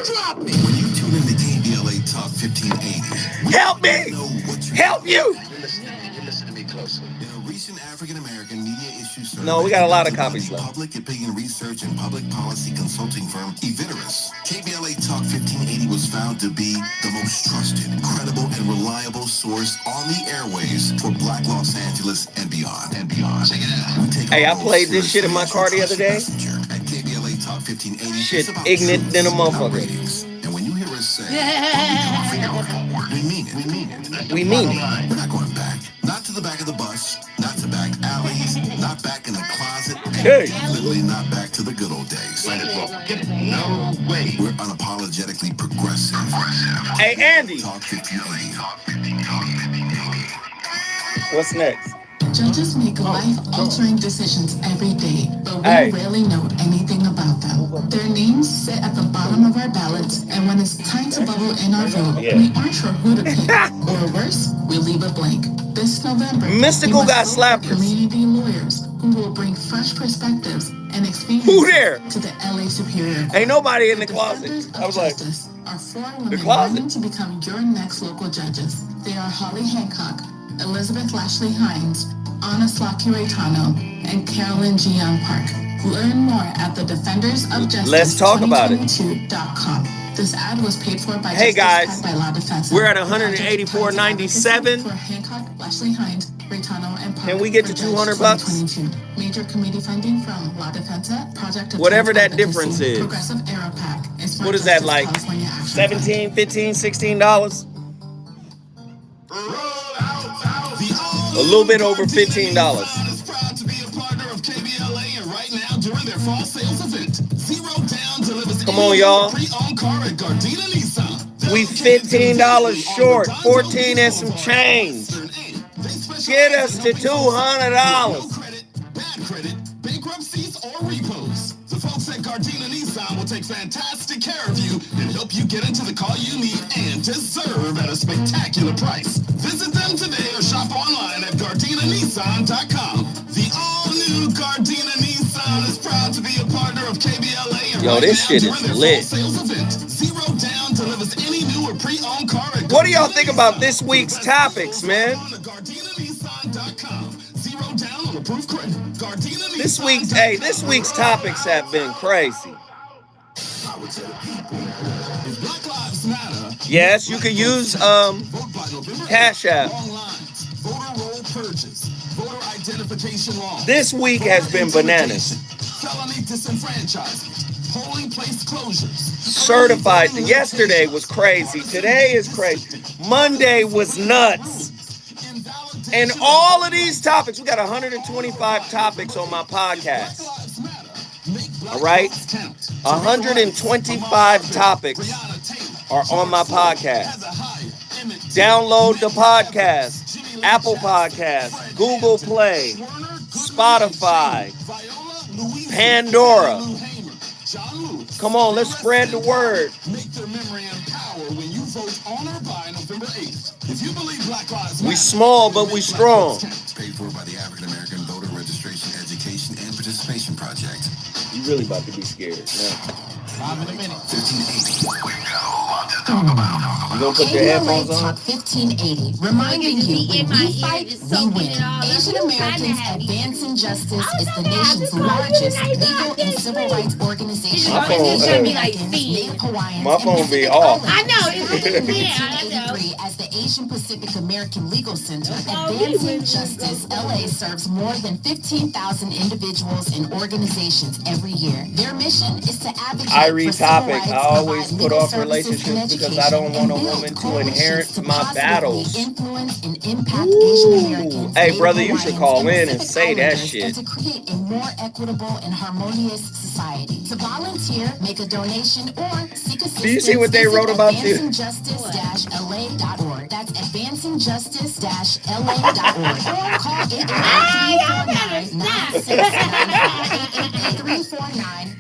Drop me! When you tune in to KBLA Talk 1580, help me! Help you! You listen to me closely. In a recent African-American media issue survey, no, we got a lot of copies left. Public opinion research and public policy consulting firm Eviderus. KBLA Talk 1580 was found to be the most trusted, credible, and reliable source on the airways for Black Los Angeles and beyond. Check it out. Hey, I played this shit in my car the other day. At KBLA Talk 1580, shit ignorant than a motherfucker. And when you hear us say, we mean it. We mean it. We're not going back. Not to the back of the bus, not to back alleys, not back in the closet, and Hey. Definitely not back to the good old days. No way. We're unapologetically progressive. Hey, Andy. Talk 1580. What's next? Judges make life-altering decisions every day, but we Hey. rarely know anything about them. Their names sit at the bottom of our ballots, and when it's time to bubble in our vote, we aren't sure who to pick. Or worse, we leave it blank. This November, Mystical got slapped. slappers. Community lawyers who will bring fresh perspectives and experience to the LA Superior Court. Ain't nobody in the closet. I was like, are four women running to become your next local judges. They are Holly Hancock, Elizabeth Lashley Hines, Anna Slaki-Reitano, and Carolyn G. Young Park. Learn more at the Defenders of Justice. Let's talk about it. 2022.com. This ad was paid for by Hey guys, by Law Defense. we're at 184.97. For Hancock, Lashley Hines, Reitano, and Park. Can we get to 200 bucks? Major committee funding from La Defensa, Project Whatever that difference is. Progressive Aero Pack. What is that, like $17, $15, $16? A little bit over $15. Come on, y'all. We $15 short, 14 and some change. Get us to $200. Bankruptcies or repos. The folks at Gardena Nissan will take fantastic care of you and help you get into the car you need and deserve at a spectacular price. Visit them today or shop online at GardinaNissan.com. The all-new Gardena Nissan is proud to be a partner of KBLA. And yo, this shit is lit. Zero Down delivers any new or pre-owned car at What do y'all think about this week's topics, man? Zero Down on approved credit. This week's topics have been crazy. Yes, you can use Cash App. This week has been bananas. Certified. Yesterday was crazy. Today is crazy. Monday was nuts. And all of these topics, we got 125 topics on my podcast. All right? 125 topics are on my podcast. Download the podcast. Apple Podcast, Google Play, Spotify, Pandora. Come on, let's spread the word. We small, but we strong. Paid for by the African American Voter Registration Education and Participation Project. You really about to be scared. Yeah. 1580. You gonna put your headphones on? 1580, reminding you when we fight, we win. Asian Americans Advancing Justice is the nation's largest legal and civil rights organization. My phone be off. I know. As the Asian Pacific American Legal Center, Advancing Justice LA serves more than 15,000 individuals and organizations every year. Their mission is to advocate I read for civil topic. rights, I always provide put legal off services relationships and because I don't want a woman to inherit my battles. Influence and impact Asian Americans. Hey, brother, you should call in and say that shit. And to create a more equitable and harmonious society. To volunteer, make a donation, or seek assistance. Do you see what they wrote about you? AdvancingJustice-LA.org. That's AdvancingJustice-LA.org. Or call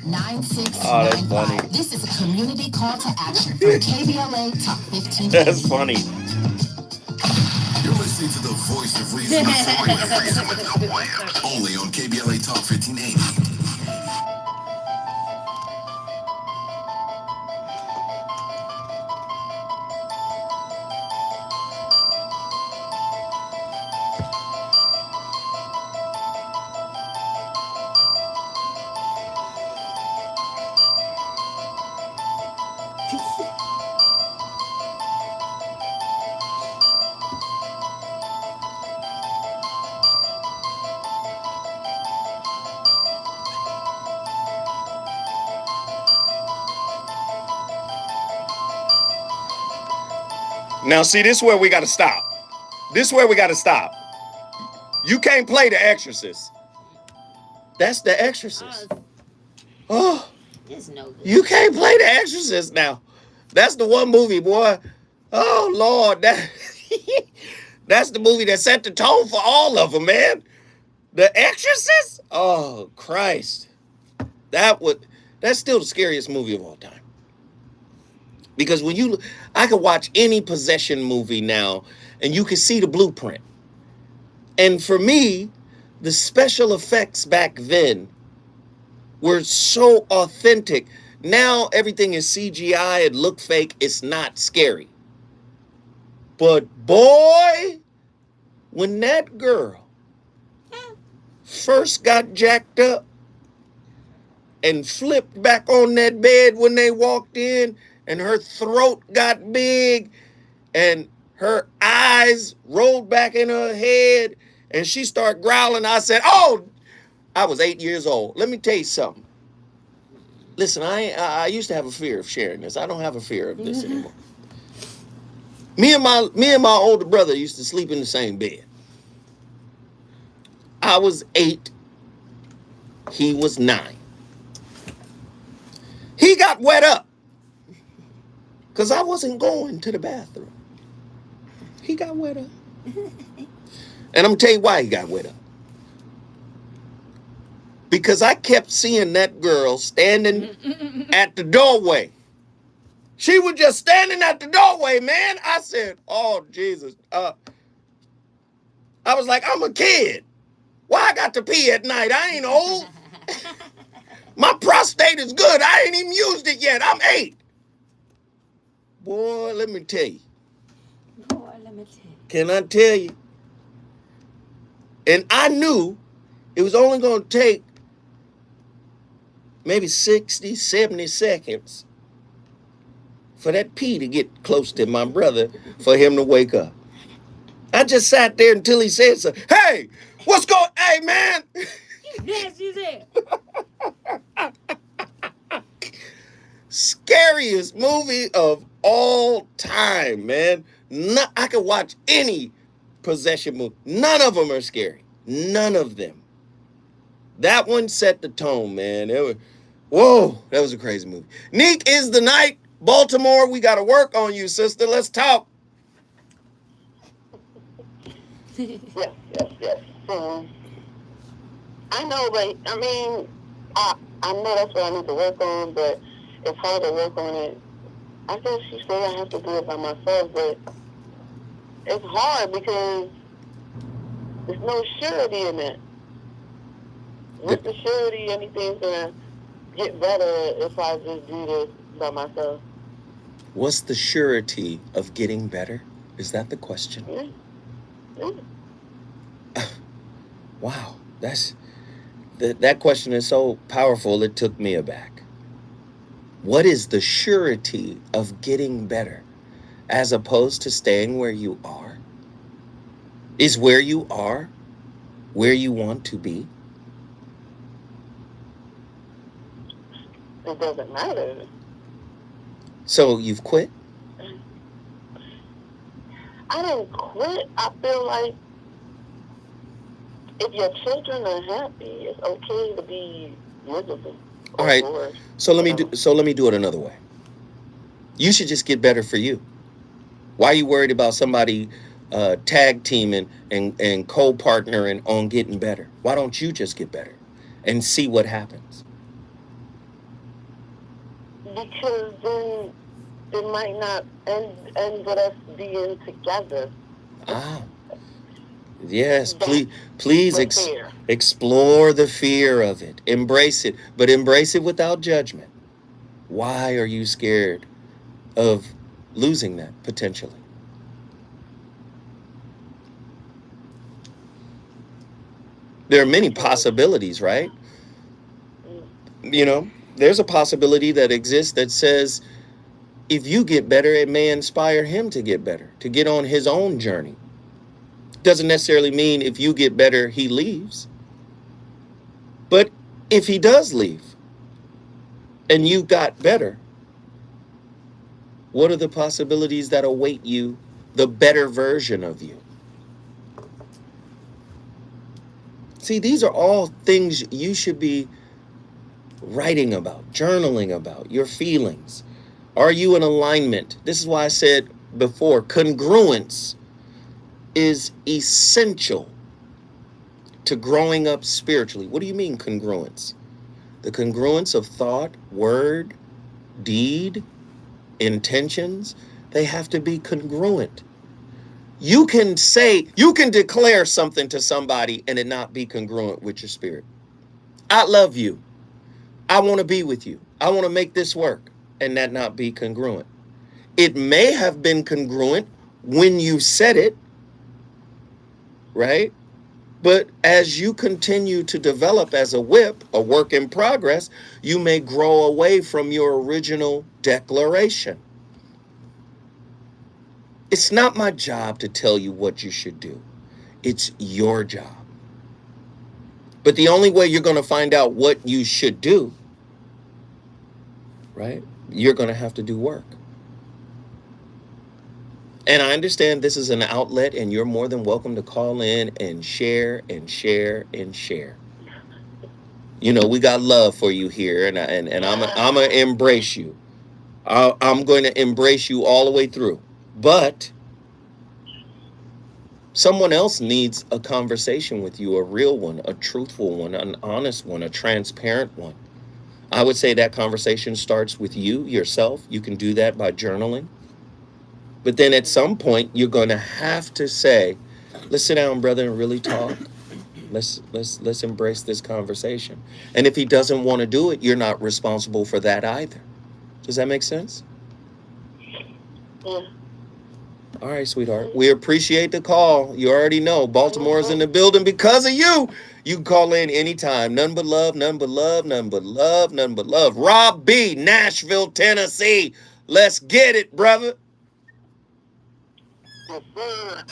888-349-9695. Oh, that's funny. This is a community call to action for KBLA Talk 15. That's funny. You're listening to the voice of reason, only on KBLA Talk 1580. Now, see, this is where we got to stop. This is where we got to stop. You can't play The Exorcist. That's The Exorcist. Oh, It's no good. you can't play The Exorcist now. That's the one movie, boy. Oh Lord, that's the movie that set the tone for all of them, man. The Exorcist. Oh Christ, that's still the scariest movie of all time. Because I could watch any possession movie now, and you can see the blueprint. And for me, the special effects back then were so authentic. Now everything is CGI and look fake. It's not scary. But boy, when that girl first got jacked up and flipped back on that bed when they walked in, and her throat got big and her eyes rolled back in her head and she started growling, I said, oh, I was 8 years old. Let me tell you something. Listen, I used to have a fear of sharing this. I don't have a fear of this anymore. Me and my older brother used to sleep in the same bed. I was 8. He was 9. He got wet up because I wasn't going to the bathroom. He got wet up. And I'm going to tell you why he got wet up. Because I kept seeing that girl standing at the doorway. She was just standing at the doorway, man. I said, oh, Jesus. I was like, I'm a kid. Why I got to pee at night? I ain't old. My prostate is good. I ain't even used it yet. I'm 8. Boy, let me tell you. Can I tell you? And I knew it was only going to take maybe 60, 70 seconds for that pee to get close to my brother for him to wake up. I just sat there until he said so. Hey, what's going? Hey, man. Yes, you did. Scariest movie of all time, man. I could watch any possession movie. None of them are scary. None of them. That one set the tone, man. Whoa, that was a crazy movie. Neek is the night. Baltimore, we got to work on you, sister. Let's talk. Yes. I know, but I mean, I know that's what I need to work on, but it's hard to work on it. I guess she said I have to do it by myself, but it's hard because there's no surety in it. What's the surety anything's gonna get better if I just do this by myself? What's the surety of getting better? Is that the question? Yeah. Wow, that question is so powerful it took me aback. What is the surety of getting better as opposed to staying where you are? Is where you are where you want to be? It doesn't matter. So you've quit? I didn't quit. I feel like if your children are happy, it's okay to be miserable. All right. So let me do it another way. You should just get better for you. Why are you worried about somebody tag teaming and co-partnering on getting better? Why don't you just get better and see what happens? Because then it might not end with us being together. Yes, please explore the fear of it. Embrace it, but embrace it without judgment. Why are you scared of losing that potentially? There are many possibilities, right? You know, there's a possibility that exists that says if you get better, it may inspire him to get better, to get on his own journey. Doesn't necessarily mean if you get better, he leaves. But if he does leave and you got better, what are the possibilities that await you, the better version of you? See, these are all things you should be writing about, journaling about, your feelings. Are you in alignment? This is why I said before, congruence is essential to growing up spiritually. What do you mean congruence? The congruence of thought, word, deed, intentions, they have to be congruent. You can declare something to somebody and it not be congruent with your spirit. I love you. I want to be with you. I want to make this work, and that not be congruent. It may have been congruent when you said it, right? But as you continue to develop as a whip, a work in progress, you may grow away from your original declaration. It's not my job to tell you what you should do. It's your job. But the only way you're going to find out what you should do, right? You're going to have to do work. And I understand this is an outlet, and you're more than welcome to call in and share and share and share. You know, we got love for you here, and I'm gonna embrace you. I'm going to embrace you all the way through. But someone else needs a conversation with you, a real one, a truthful one, an honest one, a transparent one. I would say that conversation starts with you, yourself. You can do that by journaling. But then at some point, you're going to have to say, let's sit down, brother, and really talk. Let's embrace this conversation. And if he doesn't want to do it, you're not responsible for that either. Does that make sense? Yeah. All right, sweetheart. We appreciate the call. You already know Baltimore is in the building because of you. You can call in anytime. None but love, none but love, none but love, none but love. Rob B., Nashville, Tennessee. Let's get it, brother. Yes, sir.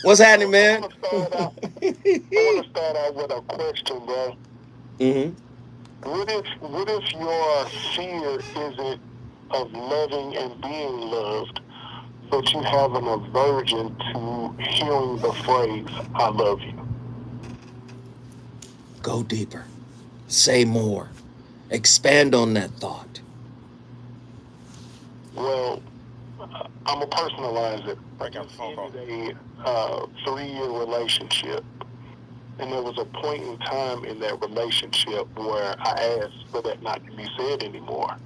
What's happening, man? I want to start out with a question, bro. Mm-hmm. What if your fear isn't of loving and being loved, but you have an aversion to hearing the phrase, I love you? Go deeper. Say more. Expand on that thought. Well, I'm going to personalize it. Break out the phone call. A 3-year relationship. And there was a point in time in that relationship where I asked for that not to be said anymore.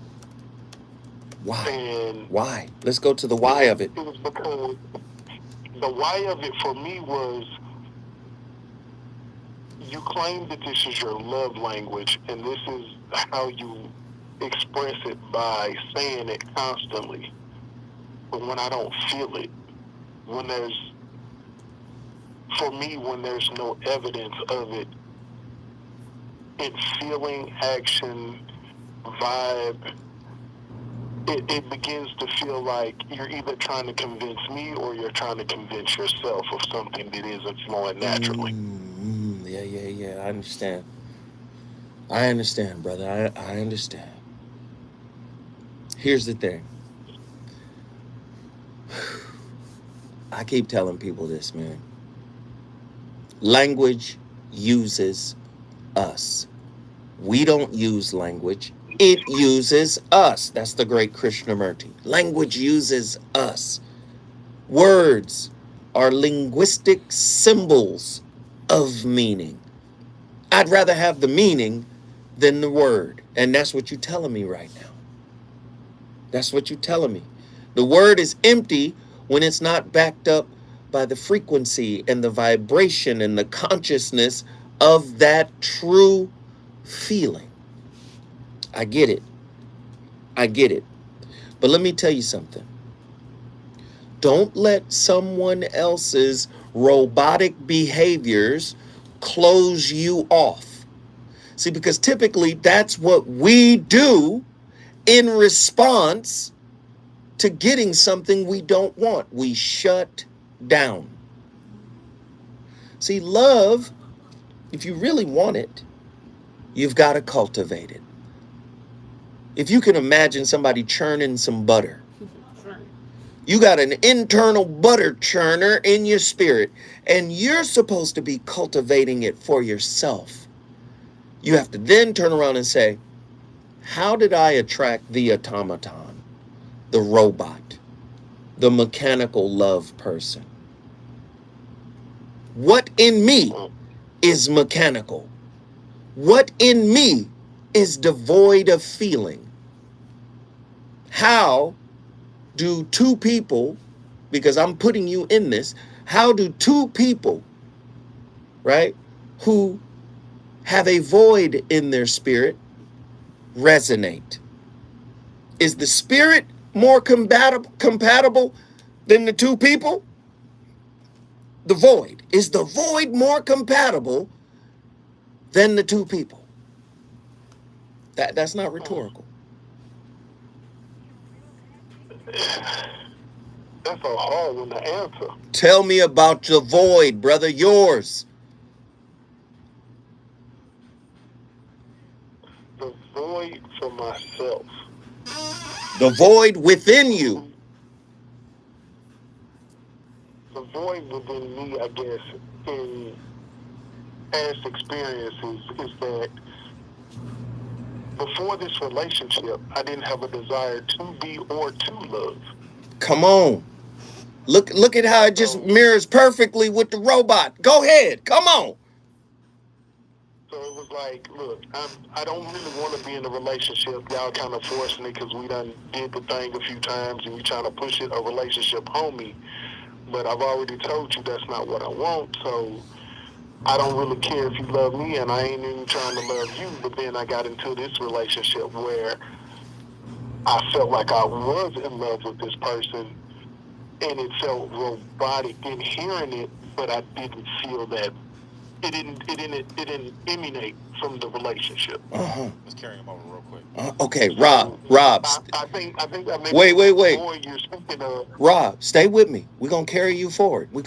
Why? And why? Let's go to the why of it. It was because the why of it for me was, you claim that this is your love language, and this is how you express it by saying it constantly. But when I don't feel it, when there's no evidence of it, in feeling, action, vibe, it begins to feel like you're either trying to convince me or you're trying to convince yourself of something that isn't flowing naturally. Yeah. I understand. I understand, brother. I understand. Here's the thing. I keep telling people this, man. Language uses us. We don't use language. It uses us. That's the great Krishnamurti. Language uses us. Words are linguistic symbols of meaning. I'd rather have the meaning than the word. And that's what you're telling me right now. That's what you're telling me. The word is empty when it's not backed up by the frequency and the vibration and the consciousness of that true feeling. I get it. But let me tell you something. Don't let someone else's robotic behaviors close you off. See, because typically that's what we do in response to getting something we don't want. We shut down. See, love, if you really want it, you've got to cultivate it. If you can imagine somebody churning some butter, You got an internal butter churner in your spirit, and you're supposed to be cultivating it for yourself. You have to then turn around and say, how did I attract the automaton, the robot, the mechanical love person? What in me is mechanical? What in me is devoid of feeling? How do two people, because I'm putting you in this, how do two people, right, who have a void in their spirit resonate? Is the spirit more compatible than the two people? The void. Is the void more compatible than the two people? That's not rhetorical. That's a hard one to answer. Tell me about the void, brother, yours. The void for myself. The void within you. The void within me, I guess, in past experiences is that before this relationship, I didn't have a desire to be or to love. Come on. Look at how it just mirrors perfectly with the robot. Go ahead. Come on. So it was like, look, I don't really want to be in a relationship. Y'all kind of forcing it because we done did the thing a few times and you trying to push it, a relationship on me. But I've already told you that's not what I want. So I don't really care if you love me and I ain't even trying to love you. But then I got into this relationship where I felt like I was in love with this person and it felt robotic in hearing it, but I didn't feel that. It didn't emanate from the relationship. Let's carry him over real quick. Okay, Rob. I think that maybe Wait. you're speaking of. Rob, stay with me. We're gonna carry you forward. We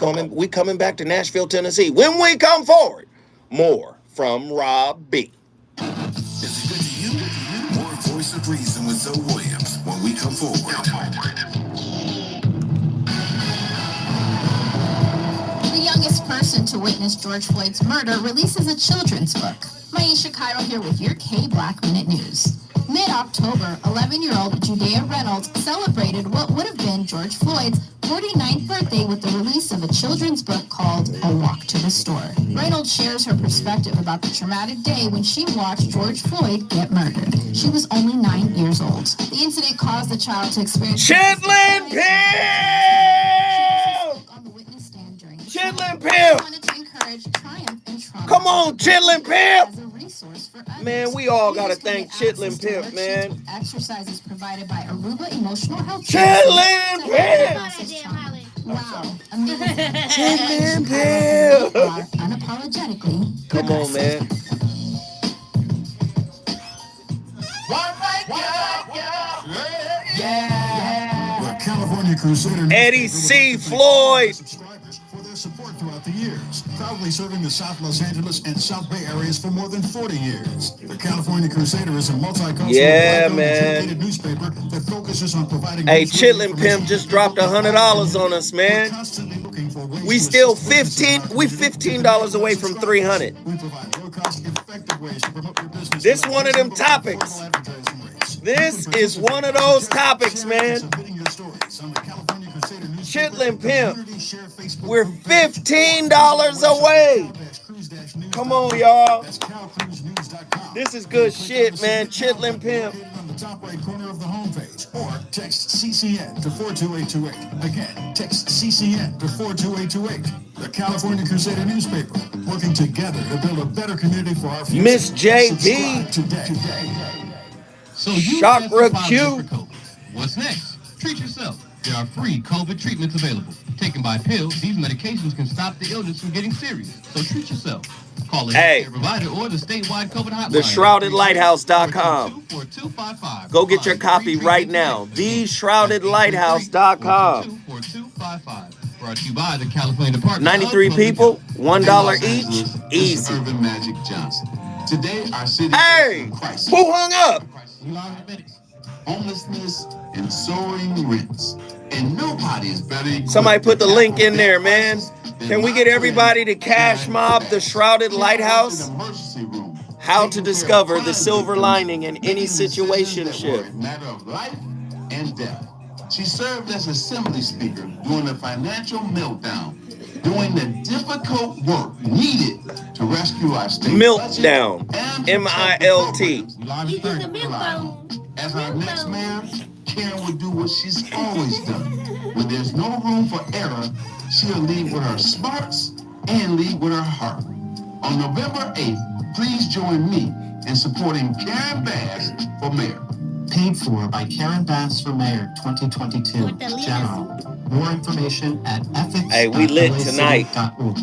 coming back to Nashville, Tennessee. When we come forward, more from Rob B. Is it good to you? More Voice of Reason with Zoe Williams when we come forward. The youngest person to witness George Floyd's murder releases a children's book. Maisha Cairo here with your K-Black Minute News. Mid-October, 11-year-old Judea Reynolds celebrated what would have been George Floyd's 49th birthday with the release of a children's book called A Walk to the Store. Reynolds shares her perspective about the traumatic day when she watched George Floyd get murdered. She was only 9 years old. The incident caused the child to experience... Chitlin Pimp! Come on, Chitlin Pimp! Man, we all gotta thank Chitlin Pimp, man. Exercises provided by Aruba Emotional Health. Chitlin Pimp! Wow, amazing. Chitlin Pimp! Unapologetically. Come on, man. The California Crusader Eddie C. Floyd. For their support throughout the years, proudly serving the South Los Angeles and South Bay areas for more than 40 years. The California Crusader is a multicultural man. newspaper that focuses on providing. Hey, Chitlin Pimp just dropped $100 on us, man. We still $15 away from 300. We provide low-cost, effective ways to promote your business. This one of them topics. This is one of those topics, man. Chitlin Pimp. We're $15 away. Come on, y'all. This is good shit, man. Chitlin Pimp. On the top right corner of the homepage, or text CCN to 42828. Again, text CCN to 42828. The California Crusader newspaper, working together to build a better community for our future. Miss JB. Today. So you Chakra tested Q. positive for COVID. What's next? Treat yourself. There are free COVID treatments available. Taken by pill, these medications can stop the illness from getting serious. So treat yourself. Call a healthcare provider or the statewide COVID hotline. TheShroudedLighthouse.com. Go get your copy right now. TheShroudedLighthouse.com. Brought to you by the California Department 93 people, $1 each. Easy. Urban Magic Johnson. Today, our city Hey, who hung up? homelessness, and soaring rents. And nobody is better equipped. Somebody put the to link in tackle there, that man. crisis than Can we my get friend, everybody to cash Karen mob the Bass. shrouded Karen works lighthouse? in the emergency room, How to taking care of discover the crime silver victims, lining in any making decisions that were situationship. a matter of life and death. She served as assembly speaker during the financial meltdown, doing the difficult work needed to rescue our state budget Meltdown. and MILT. You just a milk bone. As our next mayor, Karen would do what she's always done. When there's no room for error, she'll lead with her smarts and lead with her heart. On November 8th, please join me in supporting Karen Bass for mayor. Paid for by Karen Bass for Mayor 2022. General. More information at Hey, we lit tonight. ethics.lacity.org.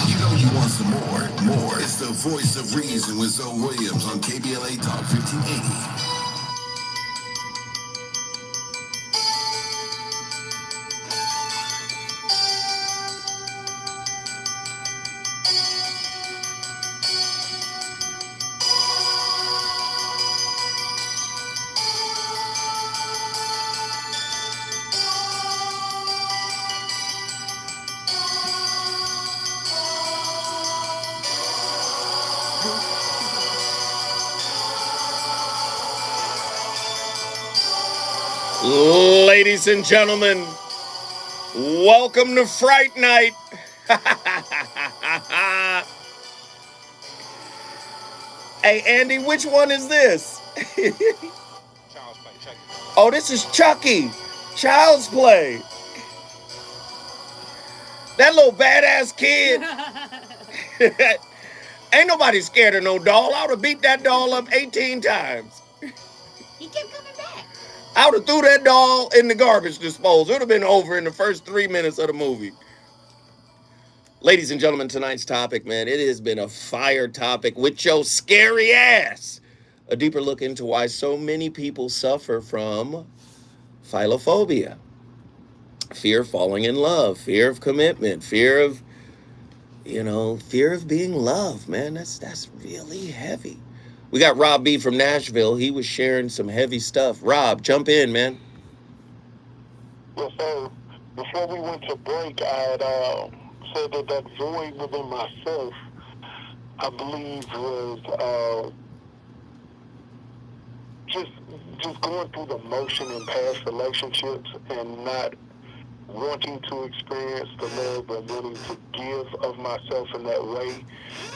You know you want some more. More. It's the voice of reason with Zoe Williams on KBLA Talk 1580. Ladies and gentlemen, welcome to Fright Night. Hey, Andy, which one is this? Oh, this is Chucky. Child's Play. That little badass kid. Ain't nobody scared of no doll. I would have beat that doll up 18 times. He kept coming back. I would have threw that doll in the garbage disposal. It would have been over in the first 3 minutes of the movie. Ladies and gentlemen, tonight's topic, man, it has been a fire topic with your scary ass. A deeper look into why so many people suffer from philophobia. Fear of falling in love, fear of commitment, fear of being loved, man. That's really heavy. We got Rob B from Nashville. He was sharing some heavy stuff. Rob, jump in, man. Yes, sir. Before we went to break, I had said that void within myself, I believe, was just going through the motion in past relationships and not wanting to experience the love or wanting to give of myself in that way.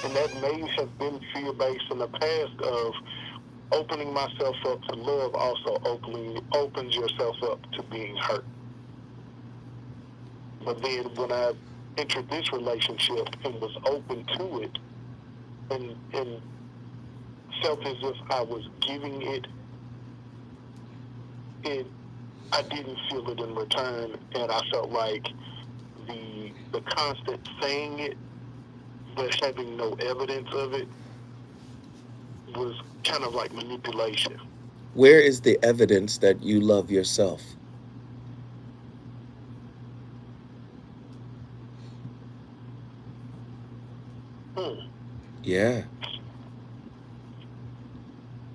And that may have been fear-based in the past of opening myself up to love also opens yourself up to being hurt. But then when I entered this relationship and was open to it and felt as if I was giving it, I didn't feel it in return, and I felt like the constant saying it but having no evidence of it was kind of like manipulation. Where is the evidence that you love yourself? Yeah.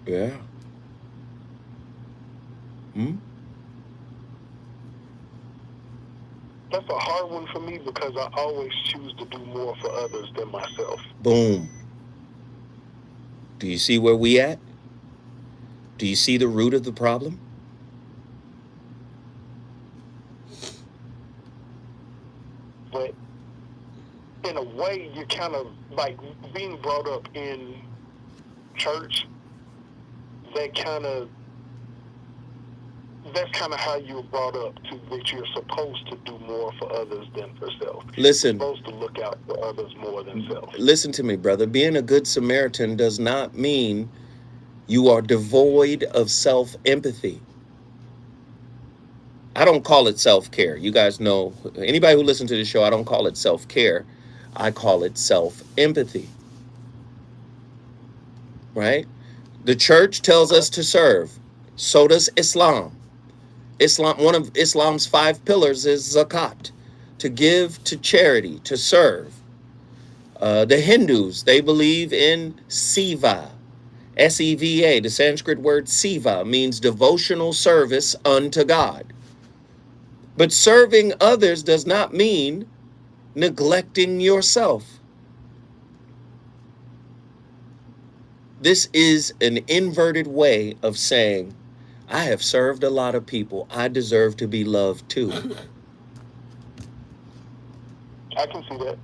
Yeah. That's a hard one for me because I always choose to do more for others than myself. Boom. Do you see where we at? Do you see the root of the problem? But in a way, you're kind of like being brought up in church. That's kind of how you were brought up, to that you're supposed to do more for others than for self. Listen. You're supposed to look out for others more than self. Listen to me, brother. Being a good Samaritan does not mean you are devoid of self-empathy. I don't call it self-care. You guys know, anybody who listens to the show, I don't call it self-care. I call it self-empathy. Right? The church tells us to serve. So does Islam. One of Islam's 5 pillars is zakat, to give, to charity, to serve. The Hindus, they believe in Siva, S-E-V-A, the Sanskrit word seva, means devotional service unto God. But serving others does not mean neglecting yourself. This is an inverted way of saying, I have served a lot of people. I deserve to be loved too. I can see that.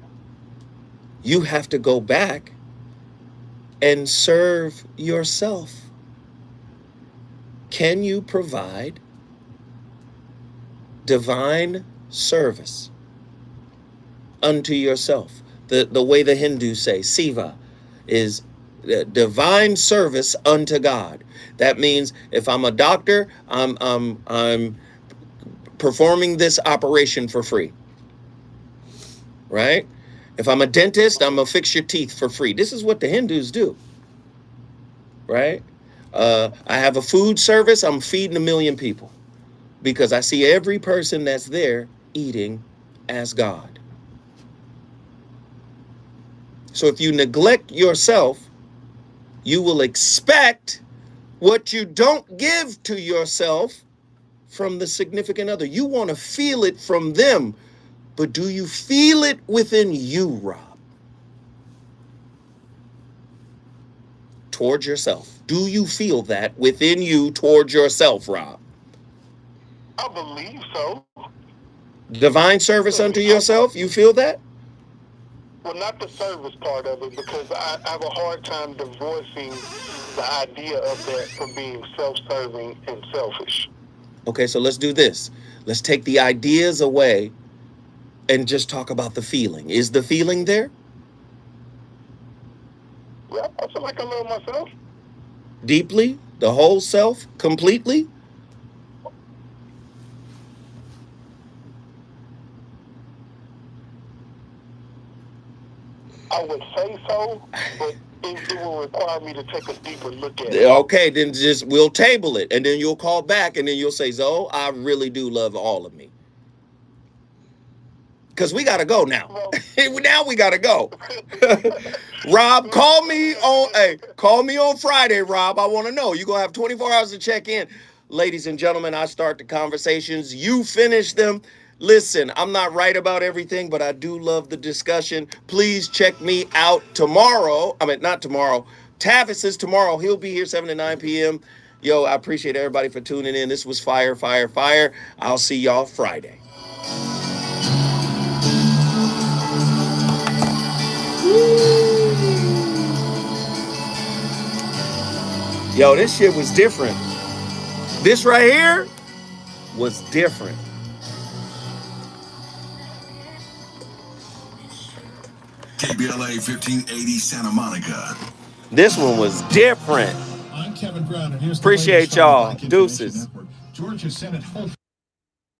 You have to go back and serve yourself. Can you provide divine service unto yourself? The way the Hindus say, seva, is divine service unto God. That means if I'm a doctor, I'm performing this operation for free, right? If I'm a dentist, I'm gonna fix your teeth for free. This is what the Hindus do, right? I have a food service. I'm feeding 1 million people because I see every person that's there eating as God. So if you neglect yourself, you will expect what you don't give to yourself from the significant other. You want to feel it from them, but do you feel it within you, Rob? Towards yourself. Do you feel that within you towards yourself, Rob? I believe so. Divine service unto yourself, you feel that? Well, not the service part of it, because I have a hard time divorcing the idea of that from being self-serving and selfish. Okay, so let's do this. Let's take the ideas away and just talk about the feeling. Is the feeling there? Yeah, I feel like I love myself. Deeply? The whole self? Completely? I would say so, but it will require me to take a deeper look at it. Okay, then just we'll table it, and then you'll call back, and then you'll say, Zoe, I really do love all of me. Because we got to go now. Now we got to go. Rob, call me on Friday, Rob. I want to know. You're going to have 24 hours to check in. Ladies and gentlemen, I start the conversations. You finish them. Listen, I'm not right about everything, but I do love the discussion. Please check me out tomorrow. I mean, not tomorrow. Tavis is tomorrow. He'll be here 7 to 9 p.m. Yo, I appreciate everybody for tuning in. This was Fire, Fire, Fire. I'll see y'all Friday. Yo, this shit was different. This right here was different. KBLA 1580 Santa Monica. This one was different. I'm Kevin Brown, and here's Appreciate y'all. Deuces. Georgia Senate House